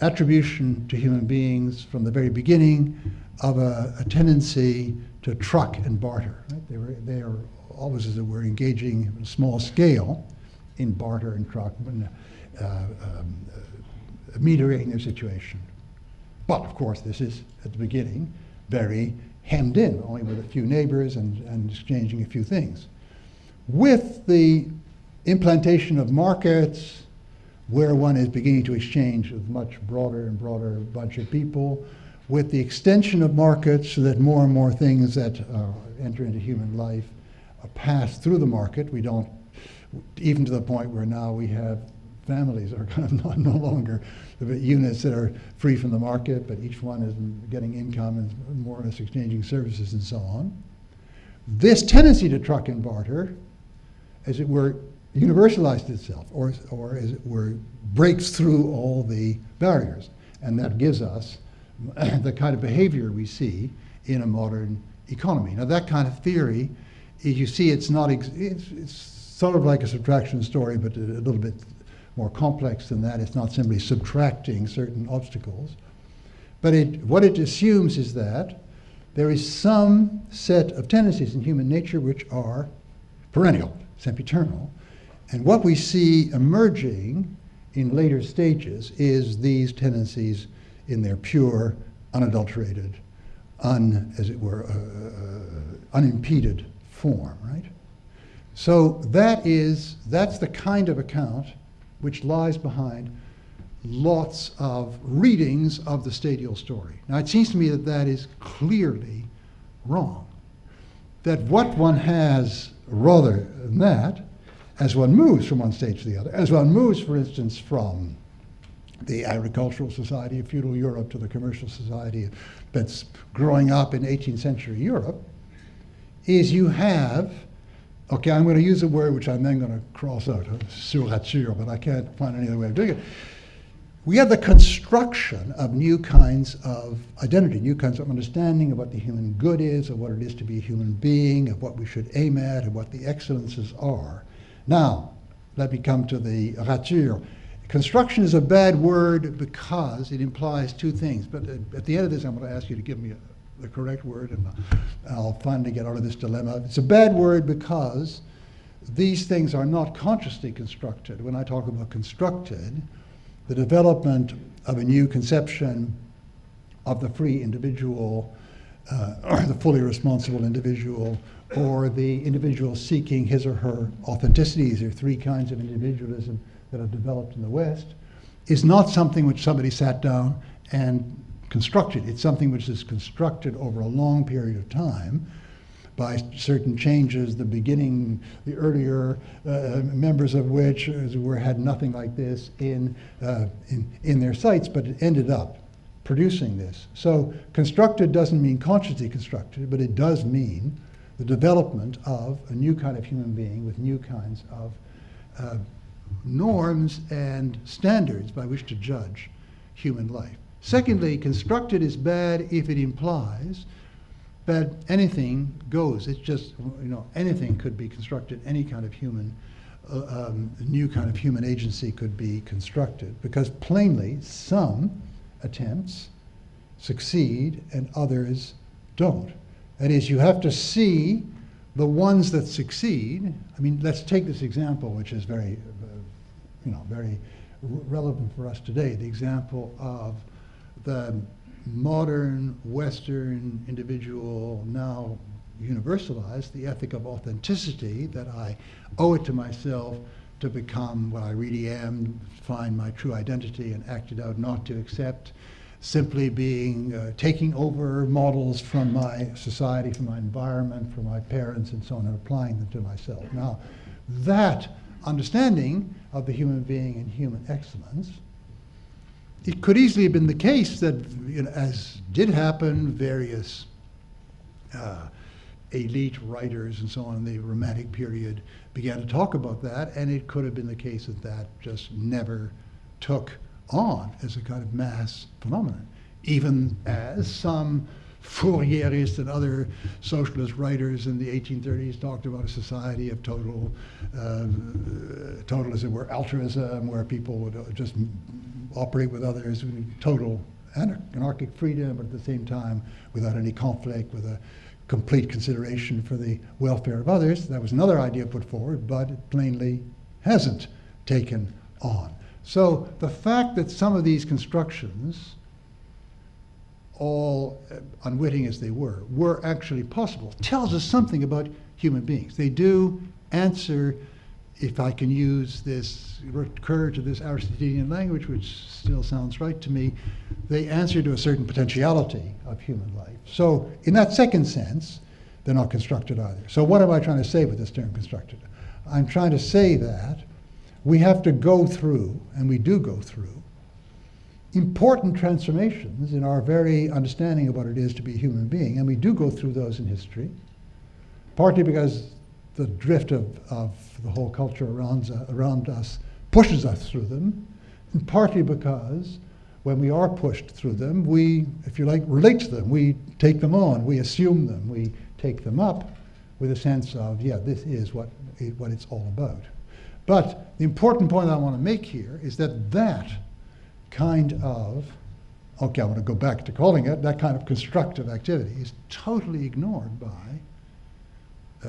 attribution to human beings from the very beginning of a tendency to truck and barter. Right? They are always, as it were, engaging on a small scale in barter and truck, ameliorating their situation. But of course, this is at the beginning very hemmed in, only with a few neighbors and exchanging a few things. With the implantation of markets, where one is beginning to exchange with much broader and broader bunch of people, with the extension of markets so that more and more things that enter into human life pass through the market. We don't, even to the point where now we have families are kind of no longer units that are free from the market, but each one is getting income and more or less exchanging services and so on. This tendency to truck and barter, as it were, universalized itself, or as it were, breaks through all the barriers. And that gives us the kind of behavior we see in a modern economy. Now that kind of theory, you see, it's sort of like a subtraction story, but a little bit more complex than that. It's not simply subtracting certain obstacles. But what it assumes is that there is some set of tendencies in human nature which are perennial, sempiternal. And what we see emerging in later stages is these tendencies in their pure, unadulterated, as it were, unimpeded form, right? So that's the kind of account which lies behind lots of readings of the stadial story. Now, it seems to me that that is clearly wrong. That what one has rather than that, as one moves from one stage to the other, as one moves, for instance, from the agricultural society of feudal Europe to the commercial society that's growing up in 18th century Europe, is you have Okay, I'm going to use a word which I'm then going to cross out, surrature, but I can't find any other way of doing it. We have the construction of new kinds of identity, new kinds of understanding of what the human good is, of what it is to be a human being, of what we should aim at, of what the excellences are. Now, let me come to the rature. Construction is a bad word because it implies two things. But at the end of this, I'm going to ask you to give me the correct word, and I'll finally get out of this dilemma. It's a bad word because these things are not consciously constructed. When I talk about constructed, the development of a new conception of the free individual, or the fully responsible individual, or the individual seeking his or her authenticity. These are three kinds of individualism that have developed in the West, is not something which somebody sat down and constructed. It's something which is constructed over a long period of time by certain changes, the earlier members of which had nothing like this in their sights, but it ended up producing this. So constructed doesn't mean consciously constructed, but it does mean the development of a new kind of human being with new kinds of norms and standards by which to judge human life. Secondly, constructed is bad if it implies that anything goes. It's just, anything could be constructed, any kind of human, new kind of human agency could be constructed, because plainly some attempts succeed and others don't. That is, you have to see the ones that succeed. I mean, let's take this example, which is very relevant for us today, the example of the modern Western individual, now universalized, the ethic of authenticity, that I owe it to myself to become what I really am, find my true identity and act it out, not to accept simply being, taking over models from my society, from my environment, from my parents and so on, and applying them to myself. Now, that understanding of the human being and human excellence, it could easily have been the case that, as did happen, various elite writers and so on in the Romantic period began to talk about that, and it could have been the case that that just never took on as a kind of mass phenomenon, even as some Fourierists and other socialist writers in the 1830s talked about a society of total, as it were, altruism, where people would just operate with others with total anarchic freedom, but at the same time without any conflict, with a complete consideration for the welfare of others. That was another idea put forward, but it plainly hasn't taken on. So the fact that some of these constructions, all unwitting as they were actually possible, tells us something about human beings. They do answer, if I can use this, recur to this Aristotelian language, which still sounds right to me, they answer to a certain potentiality of human life. So in that second sense, they're not constructed either. So what am I trying to say with this term constructed? I'm trying to say that we have to go through, and we do go through, important transformations in our very understanding of what it is to be a human being, and we do go through those in history, partly because the drift of the whole culture around us pushes us through them, and partly because when we are pushed through them, we, if you like, relate to them, we take them on, we assume them, we take them up with a sense of, yeah, this is what it's all about. But the important point I want to make here is that that kind of, okay, I want to go back to calling it, that kind of constructive activity is totally ignored by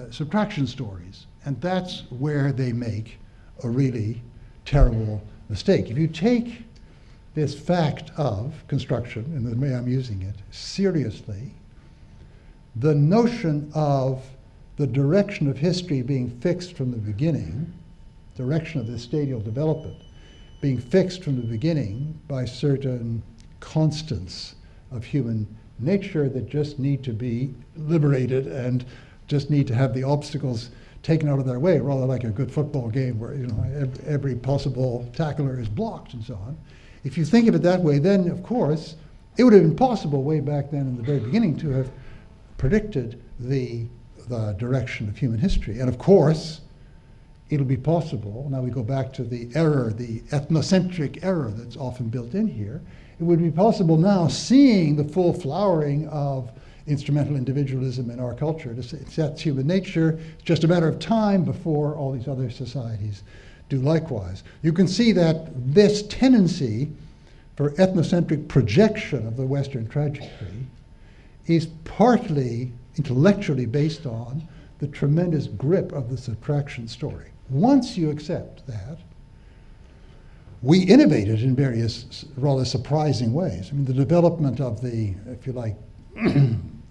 subtraction stories. And that's where they make a really terrible mistake. If you take this fact of construction, and the way I'm using it, seriously, the notion of the direction of history being fixed from the beginning, direction of this stadial development, being fixed from the beginning by certain constants of human nature that just need to be liberated and just need to have the obstacles taken out of their way, rather like a good football game where every possible tackler is blocked and so on. If you think of it that way, then of course it would have been possible way back then in the very beginning to have predicted the the direction of human history. And of course, it'll be possible, now we go back to the error, the ethnocentric error that's often built in here, it would be possible now, seeing the full flowering of instrumental individualism in our culture, to say that's human nature, it's just a matter of time before all these other societies do likewise. You can see that this tendency for ethnocentric projection of the Western trajectory is partly intellectually based on the tremendous grip of the subtraction story. Once you accept that, we innovated in various rather surprising ways. I mean, the development of the, if you like,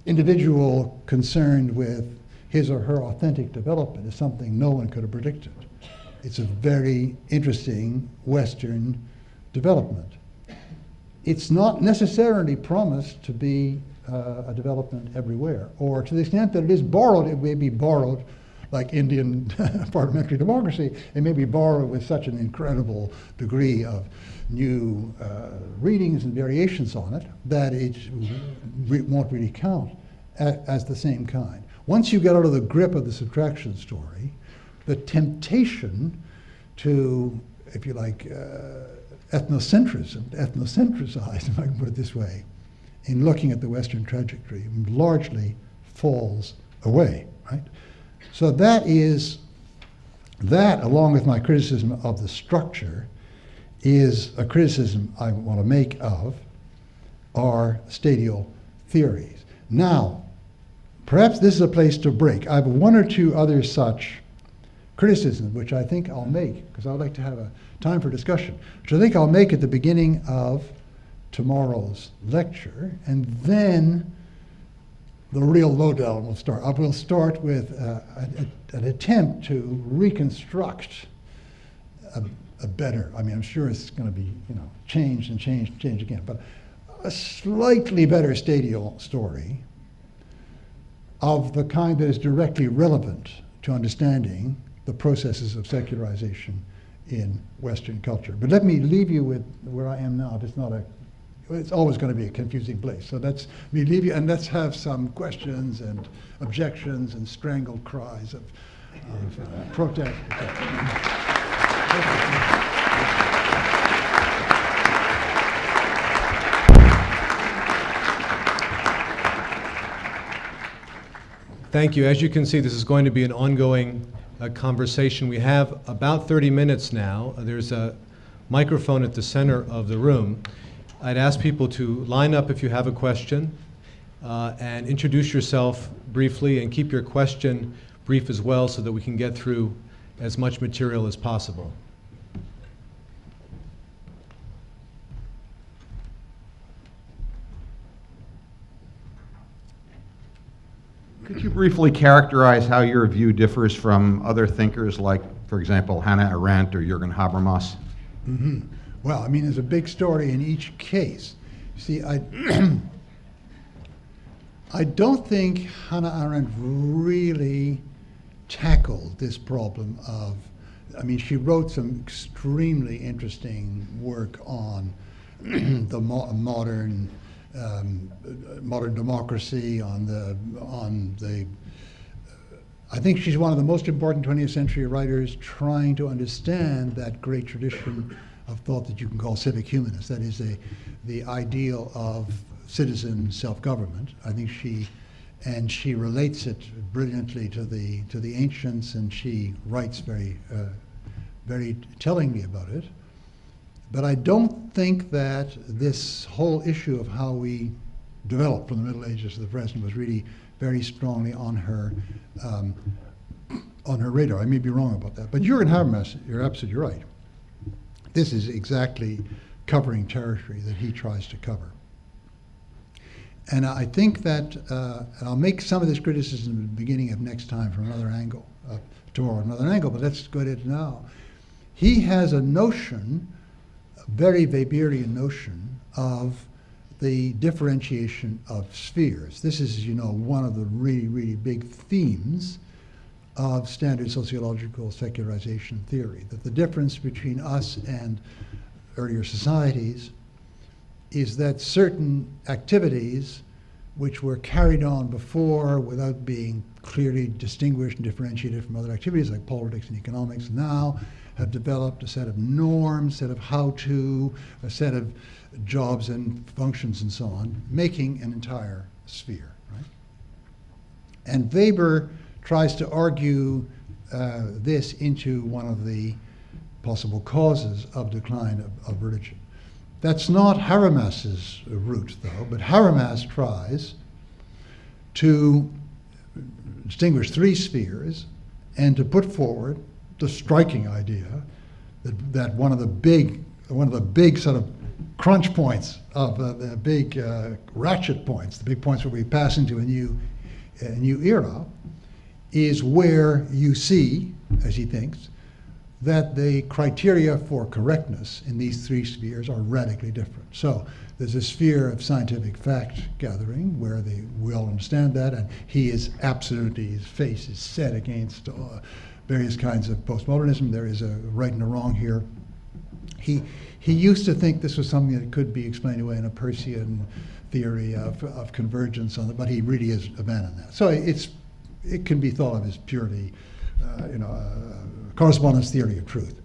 individual concerned with his or her authentic development is something no one could have predicted. It's a very interesting Western development. It's not necessarily promised to be a development everywhere, or to the extent that it is borrowed, it may be borrowed like Indian parliamentary democracy, it may be borrowed with such an incredible degree of new readings and variations on it that it won't really count as the same kind. Once you get out of the grip of the subtraction story, the temptation to, if you like, ethnocentrism, ethnocentricize, if I can put it this way, in looking at the Western trajectory, largely falls away, right? So that, along with my criticism of the structure, is a criticism I want to make of our stadial theories. Now, perhaps this is a place to break. I have one or two other such criticisms, which I think I'll make, because I'd like to have a time for discussion, which I think I'll make at the beginning of tomorrow's lecture, and then the real lowdown will start. I will start with an attempt to reconstruct a better, I mean, I'm sure it's going to be, change and change again, but a slightly better stadial story of the kind that is directly relevant to understanding the processes of secularization in Western culture. But let me leave you with where I am now. It's always going to be a confusing place. So let me leave you, and let's have some questions and objections and strangled cries of protest. Thank you. As you can see, this is going to be an ongoing conversation. We have about 30 minutes now. There's a microphone at the center of the room. I'd ask people to line up if you have a question and introduce yourself briefly and keep your question brief as well so that we can get through as much material as possible. Could you briefly characterize how your view differs from other thinkers like, for example, Hannah Arendt or Jürgen Habermas? Mm-hmm. Well, I mean, there's a big story in each case. See, I don't think Hannah Arendt really tackled this problem of, I mean, she wrote some extremely interesting work on the modern democracy, on the I think she's one of the most important 20th century writers trying to understand that great tradition of thought that you can call civic humanist. That is the ideal of citizen self-government. I think she relates it brilliantly to the ancients, and she writes very tellingly about it. But I don't think that this whole issue of how we developed from the Middle Ages to the present was really very strongly on her radar. I may be wrong about that. But Jürgen Habermas, you're absolutely right. This is exactly covering territory that he tries to cover. And I think that, and I'll make some of this criticism at the beginning of next time from another angle, tomorrow another angle, but let's go at it now. He has a notion, a very Weberian notion, of the differentiation of spheres. This is, one of the really, really big themes of standard sociological secularization theory, that the difference between us and earlier societies is that certain activities which were carried on before without being clearly distinguished and differentiated from other activities like politics and economics, now have developed a set of norms, set of how-to, a set of jobs and functions and so on, making an entire sphere. Right? And Weber tries to argue this into one of the possible causes of decline of religion. That's not Habermas's route, though, but Habermas tries to distinguish three spheres and to put forward the striking idea that one of the big sort of crunch points of the big ratchet points, the big points where we pass into a new era, is where you see, as he thinks, that the criteria for correctness in these three spheres are radically different. So there's a sphere of scientific fact gathering where we all understand that, and he is absolutely, his face is set against various kinds of postmodernism. There is a right and a wrong here. He used to think this was something that could be explained away in a Peircean theory of convergence, but he really has abandoned that. So it can be thought of as purely, correspondence theory of truth.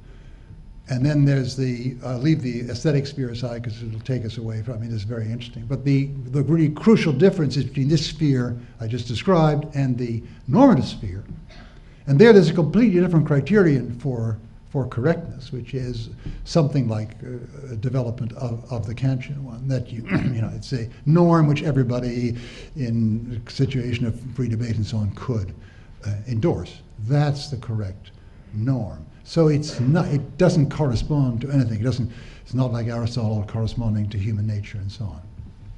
And then there's leave the aesthetic sphere aside because it'll take us away from, this is very interesting. But the really crucial difference is between this sphere I just described and the normative sphere. And there's a completely different criterion for correctness, which is something like a development of the Kantian one, that it's a norm which everybody in a situation of free debate and so on could endorse. That's the correct norm. So it doesn't correspond to anything. It's not like Aristotle corresponding to human nature and so on.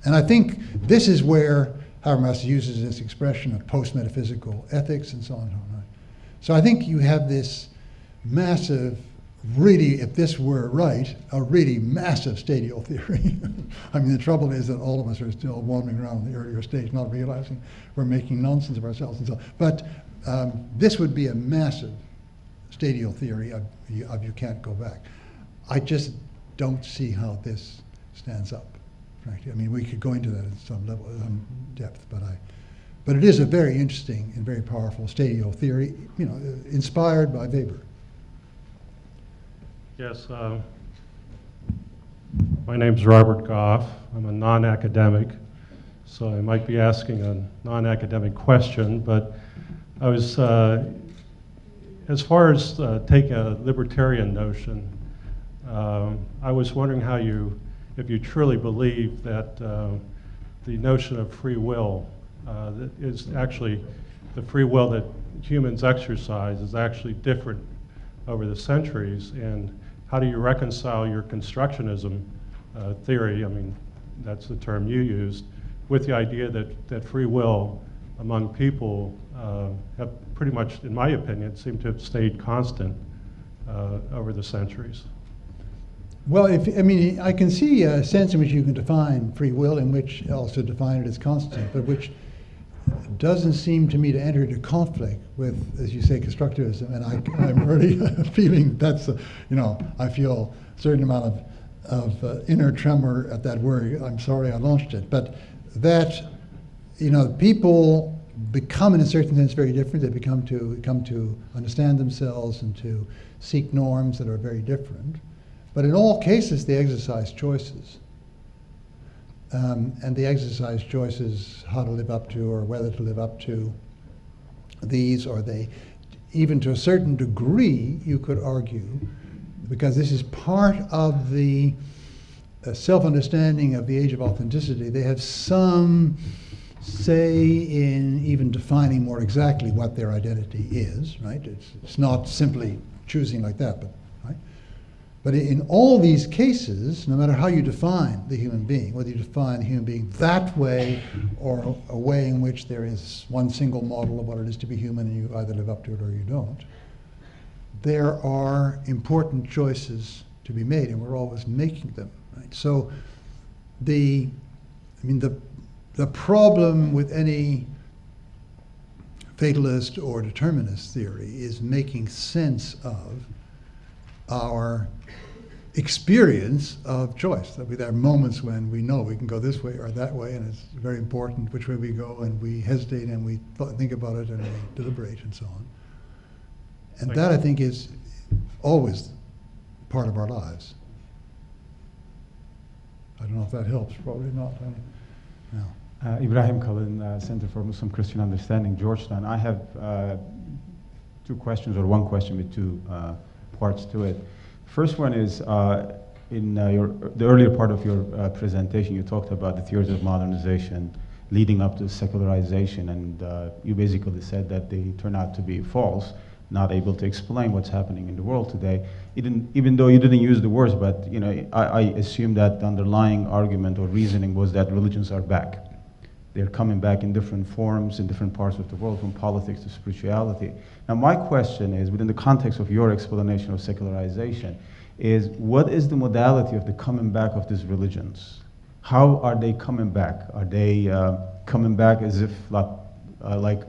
And I think this is where Habermas uses this expression of post-metaphysical ethics and so on and so on. So I think you have this massive, really, if this were right, a really massive stadial theory. The trouble is that all of us are still wandering around in the earlier stage, not realizing we're making nonsense of ourselves and so on. But this would be a massive stadial theory of you can't go back. I just don't see how this stands up, frankly. We could go into that at some level, some depth, but it is a very interesting and very powerful stadial theory, inspired by Weber. Yes, my name's Robert Goff. I'm a non-academic, so I might be asking a non-academic question, but I was, as far as take a libertarian notion, I was wondering if you truly believe that the notion of free will that is actually the free will that humans exercise is actually different over the centuries, and how do you reconcile your constructionism theory, that's the term you used, with the idea that free will among people have pretty much, in my opinion, seem to have stayed constant over the centuries? Well, I can see a sense in which you can define free will, in which also define it as constant, but which doesn't seem to me to enter into conflict with, as you say, constructivism. And I'm really feeling I feel a certain amount of inner tremor at that word. I'm sorry I launched it, but that people become, in a certain sense, very different. They come to understand themselves and to seek norms that are very different. But in all cases, they exercise choices. And they exercise choices how to live up to or whether to live up to these, or they, even to a certain degree, you could argue, because this is part of the self-understanding of the age of authenticity, they have some say in even defining more exactly what their identity is, right? It's not simply choosing like that, but right? But in all these cases, no matter how you define the human being, whether you define the human being that way or a way in which there is one single model of what it is to be human and you either live up to it or you don't, there are important choices to be made, and we're always making them, right? So the problem with any fatalist or determinist theory is making sense of our experience of choice. There are moments when we know we can go this way or that way, and it's very important which way we go, and we hesitate and we think about it and we deliberate and so on. And that, I think, is always part of our lives. I don't know if that helps. Probably not. No. Ibrahim Kalin, Center for Muslim Christian Understanding, Georgetown. I have two questions, or one question with two parts to it. First one is, in the earlier part of your presentation, you talked about the theories of modernization leading up to secularization, and you basically said that they turn out to be false, not able to explain what's happening in the world today. Even though you didn't use the words, but I assume that the underlying argument or reasoning was that religions are back. They're coming back in different forms in different parts of the world, from politics to spirituality. Now, my question is, within the context of your explanation of secularization, is what is the modality of the coming back of these religions? How are they coming back? Are they coming back as if like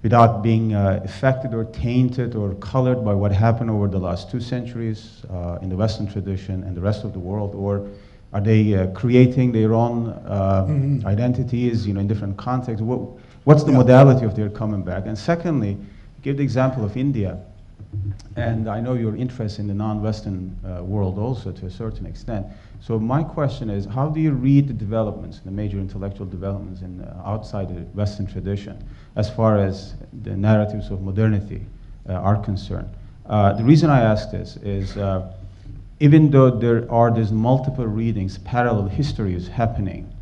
without being affected or tainted or colored by what happened over the last 2 centuries in the Western tradition and the rest of the world? Or are they creating their own identities, in different contexts? What's the modality of their coming back? And secondly, give the example of India. And I know your interest in the non-Western world also to a certain extent. So my question is, how do you read the developments, the major intellectual developments outside the Western tradition, as far as the narratives of modernity are concerned? The reason I ask this is, even though there are these multiple readings, parallel histories happening,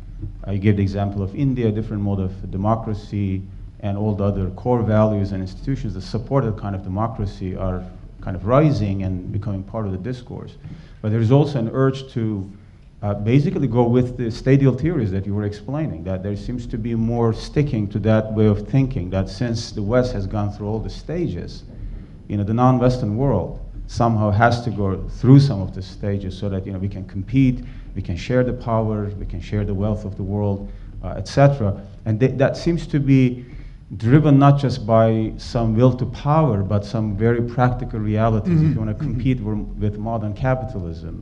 I gave the example of India, different mode of democracy, and all the other core values and institutions that support that kind of democracy are kind of rising and becoming part of the discourse. But there's also an urge to basically go with the stadial theories that you were explaining, that there seems to be more sticking to that way of thinking, that since the West has gone through all the stages, the non-Western world somehow has to go through some of the stages so that we can compete, we can share the power, we can share the wealth of the world, etc. And that seems to be driven not just by some will to power, but some very practical realities. If you want to compete with modern capitalism,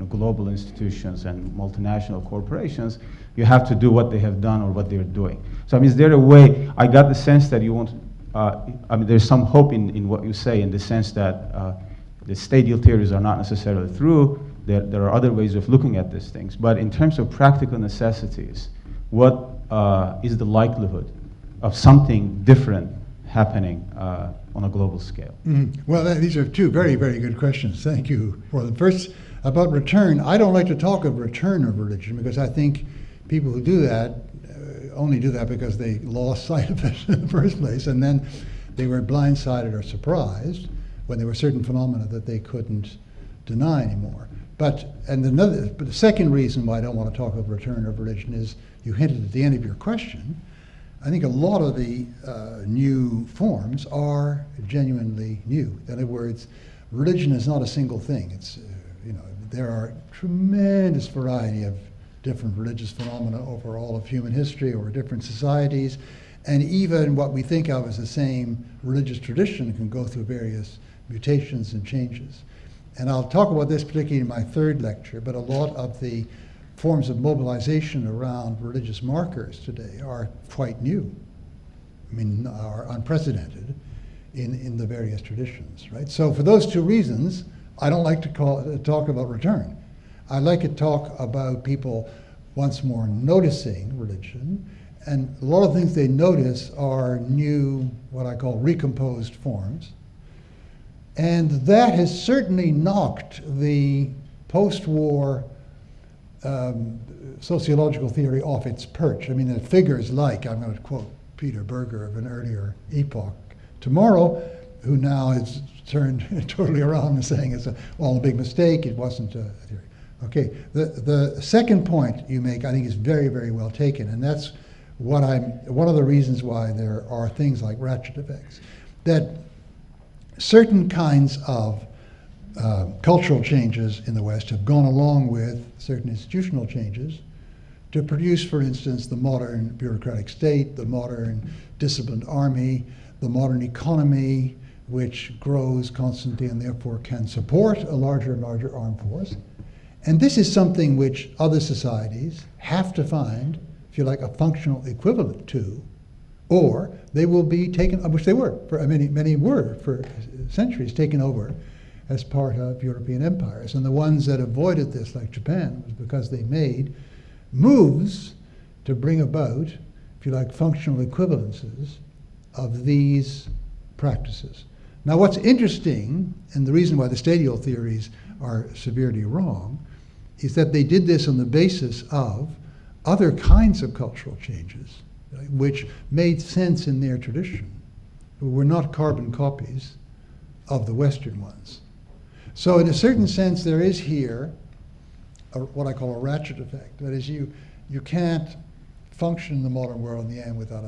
global institutions and multinational corporations, you have to do what they have done or what they're doing. So is there a way, I got the sense that you want, there's some hope in what you say, in the sense that the stadial theories are not necessarily true. There are other ways of looking at these things. But in terms of practical necessities, what is the likelihood of something different happening on a global scale? Well, these are two very, very good questions. Thank you for them. First, about return. I don't like to talk of return of religion, because I think people who do that only do that because they lost sight of it in the first place, and then they were blindsided or surprised when there were certain phenomena that they couldn't deny anymore. But the second reason why I don't want to talk of return of religion is, you hinted at the end of your question, I think a lot of the new forms are genuinely new. In other words, religion is not a single thing. It's there are tremendous variety of different religious phenomena over all of human history, over different societies, and even what we think of as the same religious tradition can go through various mutations and changes. And I'll talk about this particularly in my third lecture, but a lot of the forms of mobilization around religious markers today are quite new. Are unprecedented in the various traditions, right? So for those two reasons, I don't like to talk about return. I like to talk about people once more noticing religion, and a lot of things they notice are new, what I call recomposed forms. And that has certainly knocked the post-war sociological theory off its perch. The figures like, I'm going to quote Peter Berger of an earlier epoch tomorrow, who now has turned totally around and saying it's all a big mistake, it wasn't a theory. Okay, the second point you make, I think, is very, very well taken, and that's one of the reasons why there are things like ratchet effects, that certain kinds of cultural changes in the West have gone along with certain institutional changes to produce, for instance, the modern bureaucratic state, the modern disciplined army, the modern economy, which grows constantly and therefore can support a larger and larger armed force. And this is something which other societies have to find, if you like, a functional equivalent to, or they will be taken, which they were, for many were for centuries taken over as part of European empires. And the ones that avoided this, like Japan, was because they made moves to bring about, if you like, functional equivalences of these practices. Now, what's interesting, and the reason why the stadial theories are severely wrong, is that they did this on the basis of other kinds of cultural changes, right, which made sense in their tradition, who were not carbon copies of the Western ones. So in a certain sense, there is here what I call a ratchet effect. That is, you can't function in the modern world in the end without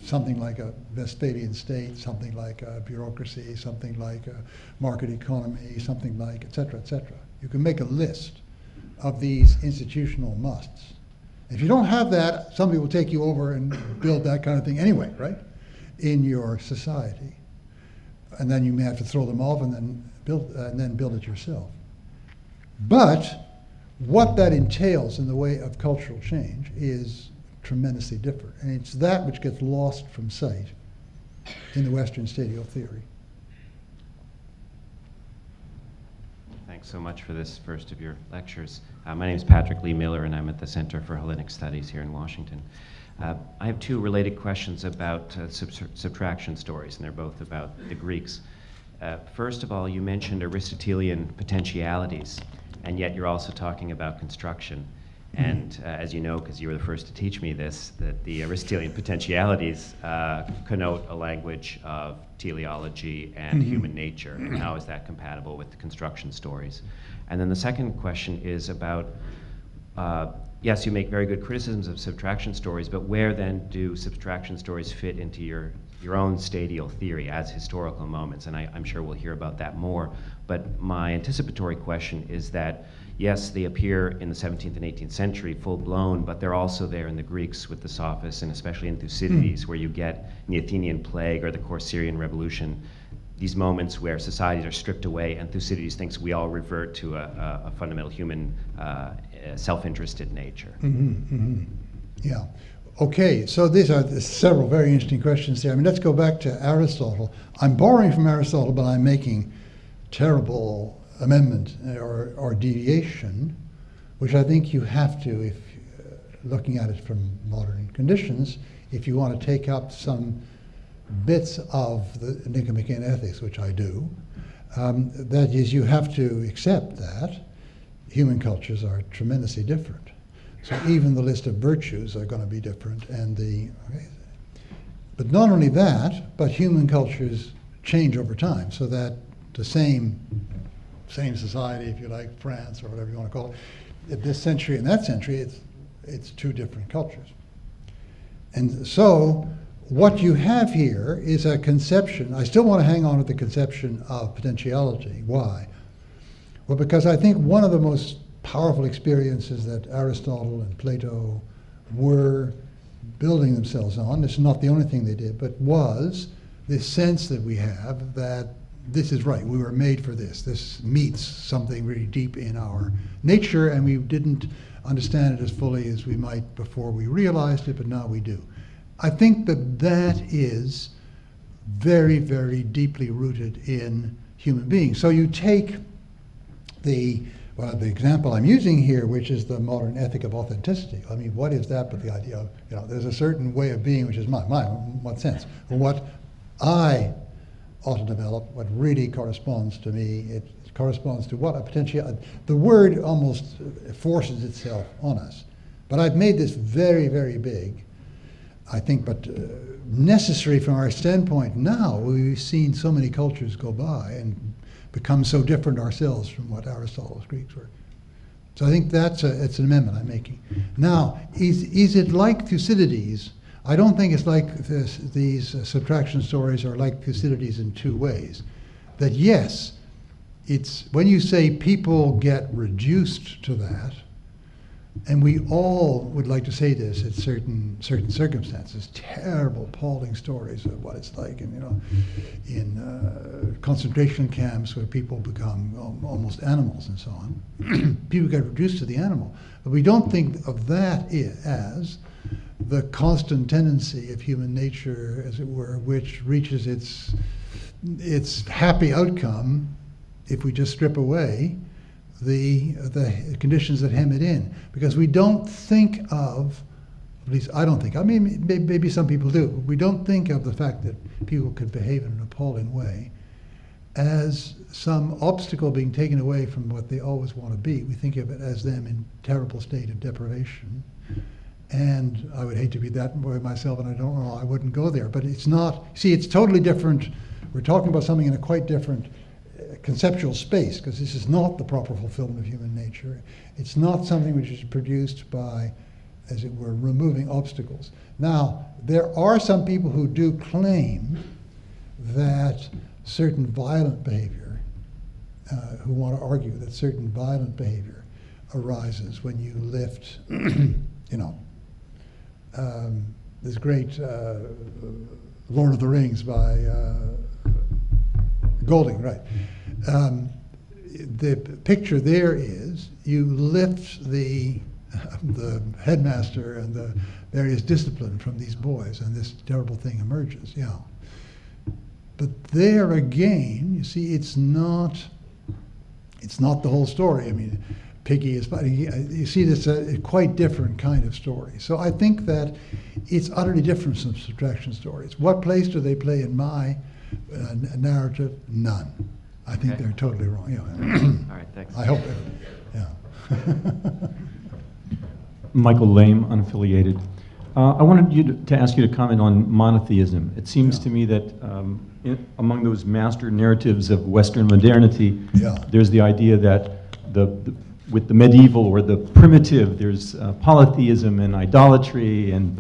something like a Westphalian state, something like a bureaucracy, something like a market economy, something like et cetera, et cetera. You can make a list of these institutional musts. If you don't have that, somebody will take you over and build that kind of thing anyway, right, in your society. And then you may have to throw them off and then build it yourself. But what that entails in the way of cultural change is tremendously different. And it's that which gets lost from sight in the Western stadial theory. Thanks so much for this first of your lectures. My name is Patrick Lee Miller, and I'm at the Center for Hellenic Studies here in Washington. I have two related questions about subtraction stories, and they're both about the Greeks. First of all, you mentioned Aristotelian potentialities, and yet you're also talking about construction. And as you know, because you were the first to teach me this, that the Aristotelian potentialities connote a language of teleology and human nature, and how is that compatible with the construction stories? And then the second question is about, yes, you make very good criticisms of subtraction stories, but where then do subtraction stories fit into your own stadial theory as historical moments? And I'm sure we'll hear about that more, but my anticipatory question is that yes, they appear in the 17th and 18th century full-blown, but they're also there in the Greeks with the Sophists, and especially in Thucydides, where you get in the Athenian plague or the Corcyraean revolution, these moments where societies are stripped away, and Thucydides thinks we all revert to a fundamental human self-interested nature. Yeah. Okay, so these are several very interesting questions there. I mean, let's go back to Aristotle. I'm borrowing from Aristotle, but I'm making terrible amendment or deviation, which I think you have to, if looking at it from modern conditions, if you want to take up some bits of the Nicomachean ethics, which I do, that is, you have to accept that human cultures are tremendously different. So even the list of virtues are going to be different, but not only that, but human cultures change over time, so that the same society, if you like, France or whatever you want to call it, this century and that century, it's two different cultures. And so what you have here is a conception. I still want to hang on to the conception of potentiality. Why? Well, because I think one of the most powerful experiences that Aristotle and Plato were building themselves on, this is not the only thing they did, but was this sense that we have that this is right, we were made for this. This meets something really deep in our nature, and we didn't understand it as fully as we might before we realized it, but now we do. I think that is very, very deeply rooted in human beings. So you take the example I'm using here, which is the modern ethic of authenticity. I mean, what is that but the idea of, there's a certain way of being which is mine. In what sense? Well, what I ought to develop, what really corresponds to me, it corresponds to what a potential, the word almost forces itself on us. But I've made this very, very big, I think, but necessary from our standpoint now. We've seen so many cultures go by and become so different ourselves from what Aristotle's Greeks were. So I think it's an amendment I'm making. Now, is it like Thucydides? I don't think it's like these subtraction stories are like Thucydides in two ways. That yes, it's when you say people get reduced to that, And we all would like to say this at certain circumstances. Terrible, appalling stories of what it's like, and in concentration camps where people become almost animals and so on. People get reduced to the animal, but we don't think of that as the constant tendency of human nature, as it were, which reaches its happy outcome if we just strip away the conditions that hem it in, because we don't think of, at least I don't think, I mean maybe some people do, we don't think of the fact that people could behave in an appalling way as some obstacle being taken away from what they always want to be. We think of it as them in terrible state of deprivation, and I would hate to be that way myself, and I don't know, I wouldn't go there, but it's not, see, it's totally different. We're talking about something in a quite different conceptual space, because this is not the proper fulfillment of human nature. It's not something which is produced by, as it were, removing obstacles. Now, there are some people who do claim that certain violent behavior, who want to argue that certain violent behavior arises when you lift, this great Lord of the Rings by Golding, right. The picture there is you lift the headmaster and the various discipline from these boys, and this terrible thing emerges. Yeah, but there again, you see, it's not the whole story. I mean, Piggy is fighting. You see, this a quite different kind of story. So I think that it's utterly different from subtraction stories. What place do they play in my narrative? None. I think they're totally wrong. Yeah. All right, thanks. I hope it. Yeah. Michael Lame, unaffiliated. I wanted to ask you to comment on monotheism. It seems to me that among those master narratives of Western modernity, there's the idea that with the medieval or the primitive, there's polytheism and idolatry and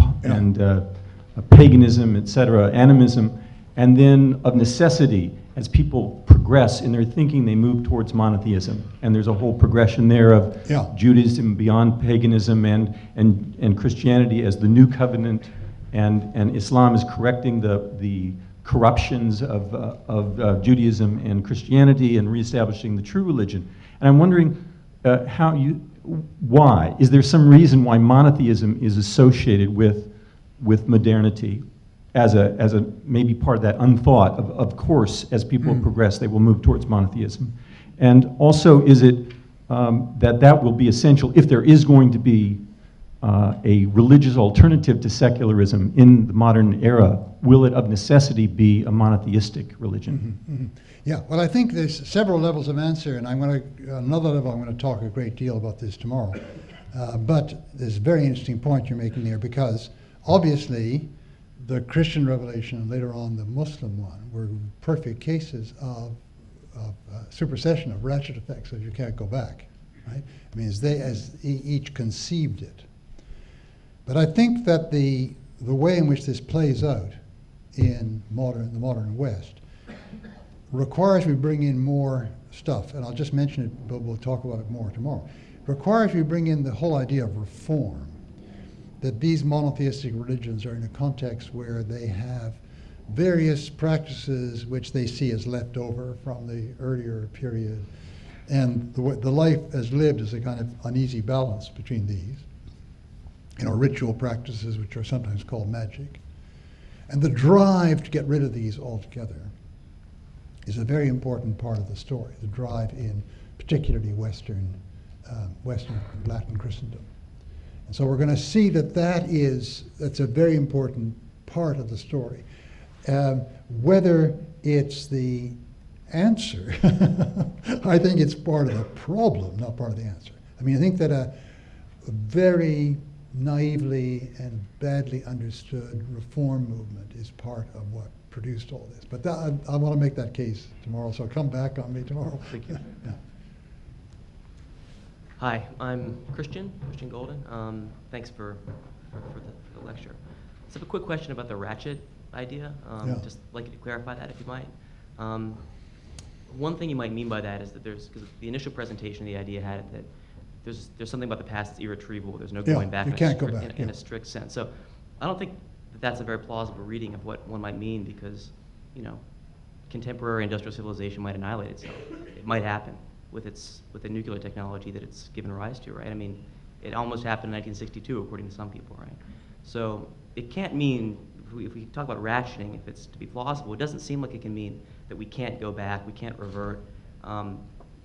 paganism, etc., animism, and then of necessity, as people progress in their thinking, they move towards monotheism. And there's a whole progression there of Judaism beyond paganism and Christianity as the new covenant, and Islam is correcting the corruptions of Judaism and Christianity and reestablishing the true religion. And I'm wondering why? Is there some reason why monotheism is associated with modernity? As a maybe part of that unthought, of course, as people progress, they will move towards monotheism. And also, is it that will be essential if there is going to be a religious alternative to secularism in the modern era? Will it of necessity be a monotheistic religion? Mm-hmm, mm-hmm. Yeah, well, I think there's several levels of answer, and another level, I'm going to talk a great deal about this tomorrow. But there's a very interesting point you're making there, because obviously, the Christian revelation and later on the Muslim one were perfect cases of supersession, of ratchet effects, so you can't go back, right? I mean, as each conceived it. But I think that the way in which this plays out in the modern West requires we bring in more stuff, and I'll just mention it, but we'll talk about it more tomorrow. Requires we bring in the whole idea of reform. That these monotheistic religions are in a context where they have various practices which they see as left over from the earlier period, and the life as lived is a kind of uneasy balance between these, ritual practices which are sometimes called magic, and the drive to get rid of these altogether is a very important part of the story. The drive in particularly Western Latin Christendom. And so we're going to see that's a very important part of the story. Whether it's the answer, I think it's part of the problem, not part of the answer. I mean, I think that a very naively and badly understood reform movement is part of what produced all this. But I want to make that case tomorrow, so come back on me tomorrow. Thank you. Yeah. Hi, I'm Christian Golden. Thanks for the lecture. So I have a quick question about the ratchet idea. Just like you to clarify that, if you might. One thing you might mean by that is that because the initial presentation, the idea had it that there's something about the past that's irretrievable. There's no Yeah, going back you in, can't a go strict, back, in yeah. a strict sense. So I don't think that's a very plausible reading of what one might mean, because, you know, contemporary industrial civilization might annihilate itself. It might happen with the nuclear technology that it's given rise to, right? I mean, it almost happened in 1962, according to some people, right? So it can't mean, if we talk about rationing, if it's to be plausible, it doesn't seem like it can mean that we can't go back, we can't revert.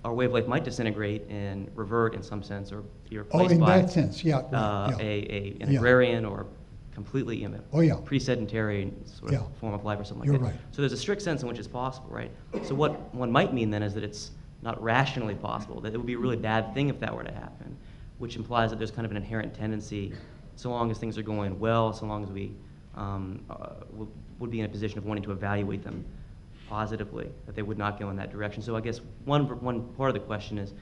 Our way of life might disintegrate and revert in some sense, or be replaced in by that sense, yeah. Right, yeah. an Yeah. agrarian or completely, you know, Oh, yeah. pre-sedentary sort of Yeah. form of life or something You're like that. right. So there's a strict sense in which it's possible, right? So what one might mean then is that it's not rationally possible, that it would be a really bad thing if that were to happen, which implies that there's kind of an inherent tendency, so long as things are going well, so long as we would be in a position of wanting to evaluate them positively, that they would not go in that direction. So I guess one part of the question is,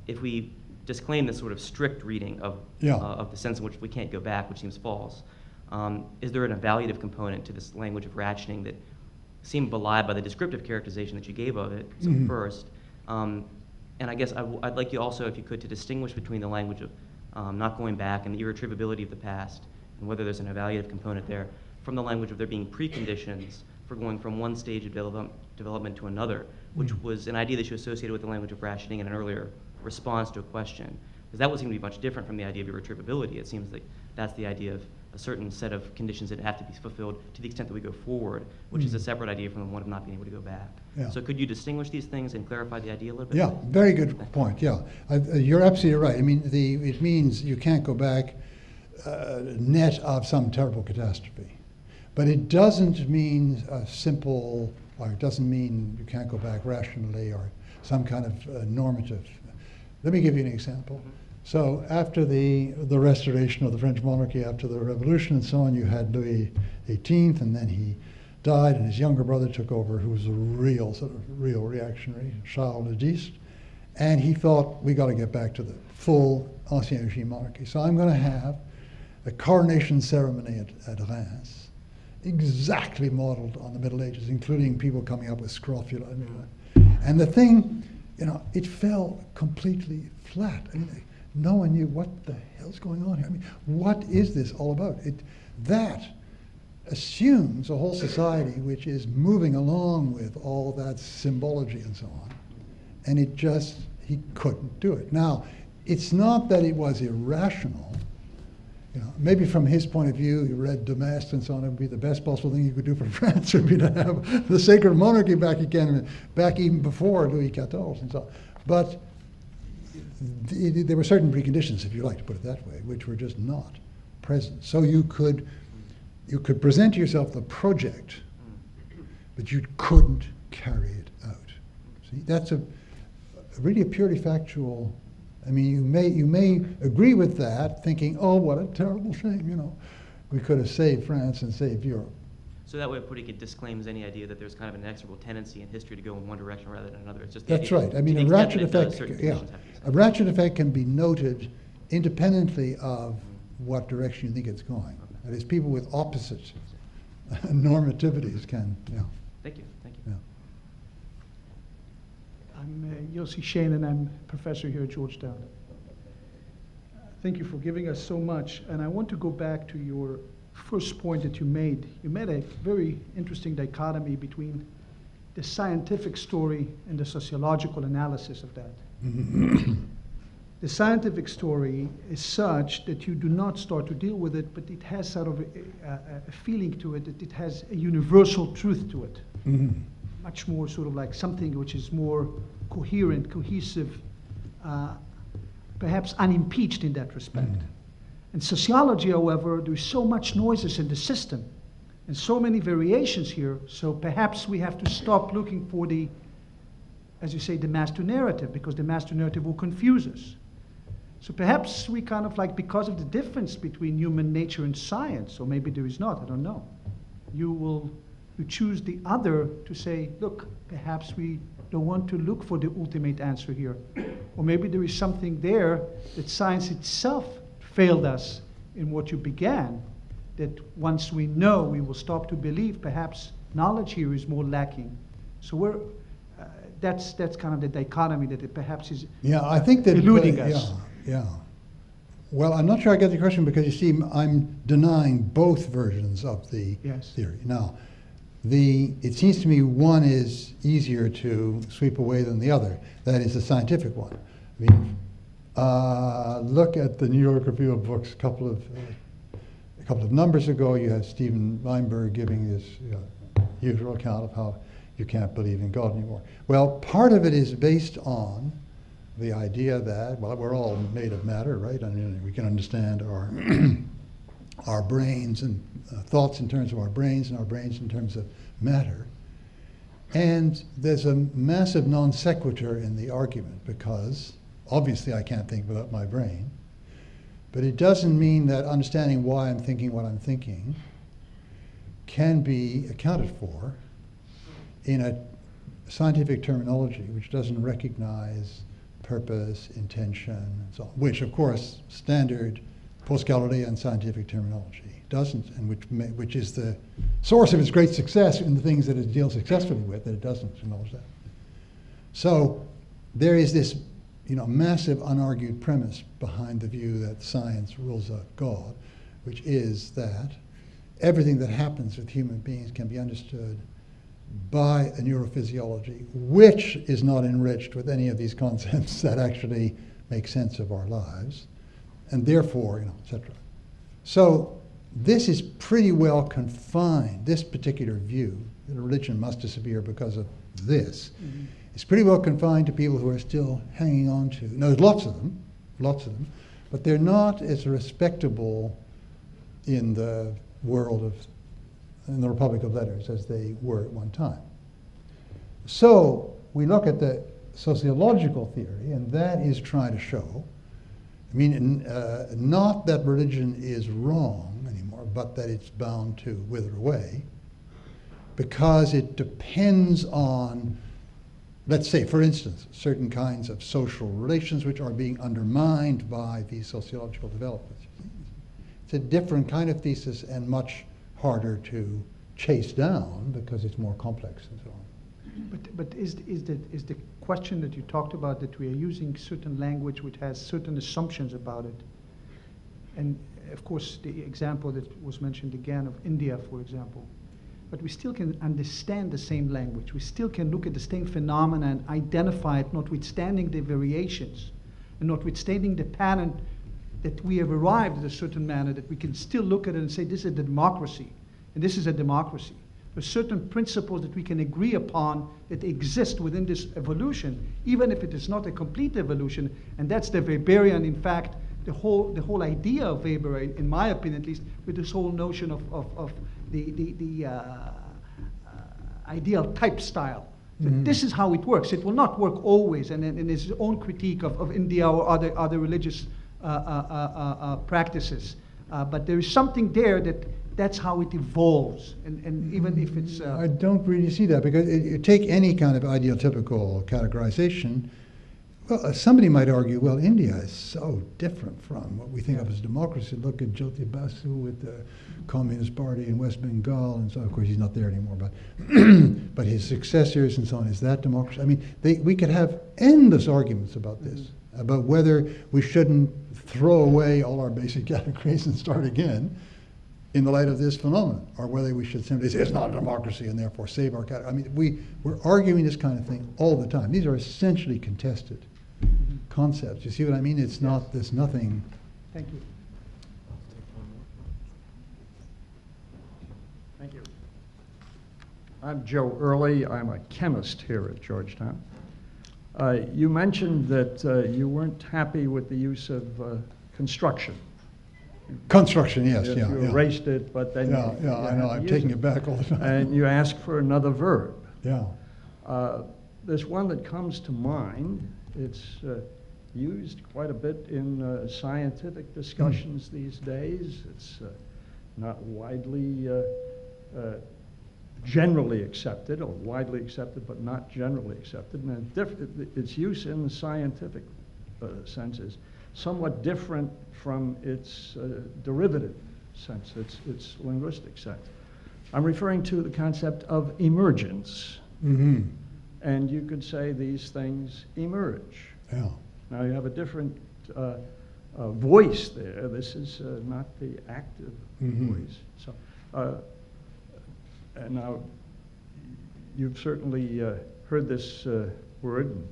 if we disclaim this sort of strict reading of the sense in which we can't go back, which seems false, is there an evaluative component to this language of rationing that seemed belied by the descriptive characterization that you gave of it first? And I guess I'd like you also, if you could, to distinguish between the language of not going back and the irretrievability of the past, and whether there's an evaluative component there, from the language of there being preconditions for going from one stage of development to another, which was an idea that you associated with the language of rationing in an earlier response to a question. Because that would seem to be much different from the idea of irretrievability. It seems like that's the idea of a certain set of conditions that have to be fulfilled to the extent that we go forward, which is a separate idea from the one of not being able to go back. Yeah. So could you distinguish these things and clarify the idea a little bit? Yeah, very good point, yeah. You're absolutely right. I mean, it means you can't go back net of some terrible catastrophe. But it doesn't mean simple, or it doesn't mean you can't go back rationally or some kind of normative. Let me give you an example. So after the restoration of the French monarchy, after the revolution and so on, you had Louis XVIII, and then he died, and his younger brother took over, who was a real reactionary, Charles X, and he thought, we got to get back to the full Ancien Regime monarchy. So I'm going to have a coronation ceremony at Reims, exactly modeled on the Middle Ages, including people coming up with scrofula. And the thing, you know, it fell completely flat. I mean, no one knew what the hell's going on here. I mean, what is this all about? That assumes a whole society which is moving along with all that symbology and so on. And he couldn't do it. Now, it's not that it was irrational. You know, maybe from his point of view, he read Domestre and so on, it would be the best possible thing you could do for France would be to have the sacred monarchy back again, back even before Louis XIV and so on. But there were certain preconditions, if you like to put it that way, which were just not present. So you could present yourself the project, but you couldn't carry it out. See, that's really a purely factual. I mean, you may agree with that, thinking, oh, what a terrible shame, you know. We could have saved France and saved Europe. So that way of putting it disclaims any idea that there's kind of an inexorable tendency in history to go in one direction rather than another. It's just the That's idea right. I mean, to a the extent ratchet that it does, effect, certain yeah. conditions have to be set. A ratchet effect can be noted independently of what direction you think it's going. That is, people with opposite normativities can, yeah. Thank you. Thank you. Yeah. I'm Yossi Shane, and I'm a professor here at Georgetown. Thank you for giving us so much. And I want to go back to your first point that you made. You made a very interesting dichotomy between the scientific story and the sociological analysis of that. The scientific story is such that you do not start to deal with it, but it has sort of a feeling to it, that it has a universal truth to it. Much more sort of like something which is more coherent, cohesive, perhaps unimpeached in that respect. In sociology, however, there's so much noises in the system and so many variations here, so perhaps we have to stop looking for the, as you say, the master narrative, because the master narrative will confuse us. So perhaps we kind of like, because of the difference between human nature and science, or maybe there is not, I don't know, you choose the other to say, look, perhaps we don't want to look for the ultimate answer here. Or maybe there is something there that science itself failed us in what you began, that once we know, we will stop to believe. Perhaps knowledge here is more lacking. So that's kind of the dichotomy that it perhaps is Yeah, I think that eluding us. Yeah. Well, I'm not sure I get the question because you see, I'm denying both versions of the Yes. theory. Now, it seems to me one is easier to sweep away than the other. That is the scientific one. I mean, look at the New York Review of Books a couple of numbers ago. You had Steven Weinberg giving his usual account of how you can't believe in God anymore. Well, part of it is based on the idea that, well, we're all made of matter, right? I mean, we can understand our our brains and thoughts in terms of our brains and our brains in terms of matter. And there's a massive non sequitur in the argument because obviously I can't think without my brain, but it doesn't mean that understanding why I'm thinking what I'm thinking can be accounted for in a scientific terminology which doesn't recognize purpose, intention, and so on, which of course standard post-Galilean scientific terminology doesn't, and which is the source of its great success in the things that it deals successfully with, that it doesn't acknowledge that. So there is this massive unargued premise behind the view that science rules out God, which is that everything that happens with human beings can be understood by a neurophysiology which is not enriched with any of these concepts that actually make sense of our lives, and therefore, etc. So this is pretty well confined, this particular view that religion must disappear because of this, is pretty well confined to people who are still hanging on to. Now, there's lots of them, but they're not as respectable in the world in the Republic of Letters as they were at one time. So we look at the sociological theory, and that is trying to show, not that religion is wrong anymore, but that it's bound to wither away because it depends on, let's say, for instance, certain kinds of social relations which are being undermined by these sociological developments. It's a different kind of thesis and much harder to chase down because it's more complex and so on. But is the question that you talked about that we are using certain language which has certain assumptions about it, and of course the example that was mentioned again of India, for example, but we still can understand the same language. We still can look at the same phenomena and identify it, notwithstanding the variations, and notwithstanding the pattern that we have arrived at a certain manner, that we can still look at it and say this is a democracy, and this is a democracy. There's certain principles that we can agree upon that exist within this evolution, even if it is not a complete evolution, and that's the Weberian, in fact, the whole idea of Weber, in my opinion at least, with this whole notion of the ideal type style. Mm-hmm. This is how it works. It will not work always, and in his own critique of India or other religious practices. But there is something there that's how it evolves, and even if it's... I don't really see that, because you take any kind of ideotypical categorization, well, somebody might argue, well, India is so different from what we think of as democracy. Look at Jyoti Basu with the Communist Party in West Bengal, and so, of course, he's not there anymore, but but his successors and so on, is that democracy? I mean, we could have endless arguments about this, about whether we shouldn't throw away all our basic categories and start again in the light of this phenomenon, or whether we should simply say it's not a democracy and therefore save our category. I mean, we're arguing this kind of thing all the time. These are essentially contested concepts. You see what I mean? It's not, there's nothing. Thank you. Thank you. I'm Joe Early. I'm a chemist here at Georgetown. You mentioned that you weren't happy with the use of construction. Construction, yes, you yeah. erased it, but then I know, I'm taking it back all the time. And you asked for another verb. Yeah. There's one that comes to mind. It's used quite a bit in scientific discussions these days. It's not widely generally accepted, or widely accepted but not generally accepted. And its use in the scientific sense is somewhat different from its derivative sense, its linguistic sense. I'm referring to the concept of emergence. And you could say these things emerge. Yeah. Now you have a different voice there. This is not the active voice. So, and now you've certainly heard this word, and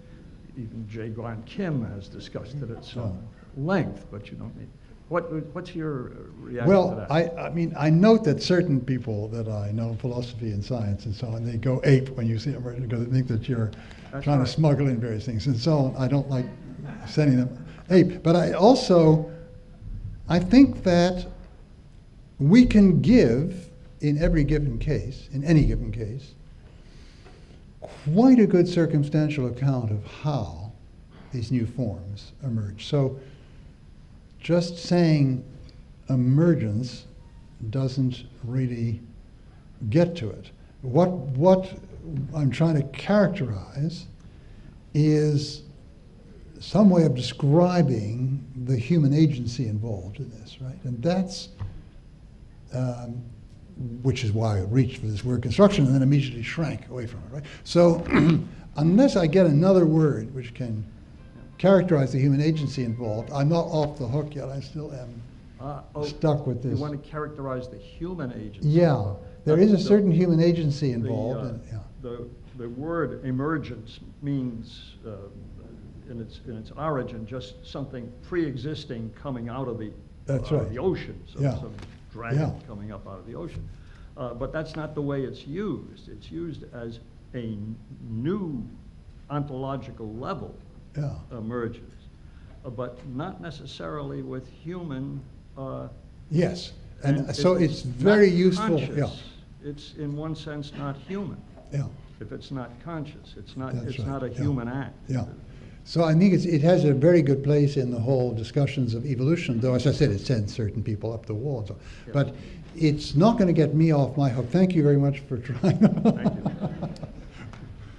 even J. Gwan Kim has discussed it at some length, but you don't need. What's your reaction to that? Well, I mean, I note that certain people that I know, philosophy and science and so on, they go ape when you see emergent because they think that you're trying to smuggle in various things and so on. I don't like sending them ape. But I think that we can give, in every given case, in any given case, quite a good circumstantial account of how these new forms emerge. So just saying emergence doesn't really get to it. What I'm trying to characterize is some way of describing the human agency involved in this, right? And that's, which is why I reached for this word construction and then immediately shrank away from it, right? So unless I get another word which can characterize the human agency involved, I'm not off the hook yet. I still am stuck with this. You want to characterize the human agency? Yeah, there is a certain human agency involved. The word emergence means, in its origin, just something pre-existing coming out of the the ocean. So some dragon coming up out of the ocean. But that's not the way it's used. It's used as a new ontological level emerges, but not necessarily with human. Yes, and so it's very useful. Conscious. Yeah, it's in one sense not human. Yeah, if it's not conscious, it's not. That's it's right. not a human act. Yeah. So I think it has a very good place in the whole discussions of evolution, though, as I said, it sends certain people up the wall. So. Yeah. But it's not going to get me off my hook. Thank you very much for trying. Thank you.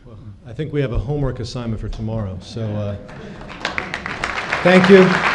Well, I think we have a homework assignment for tomorrow, so thank you.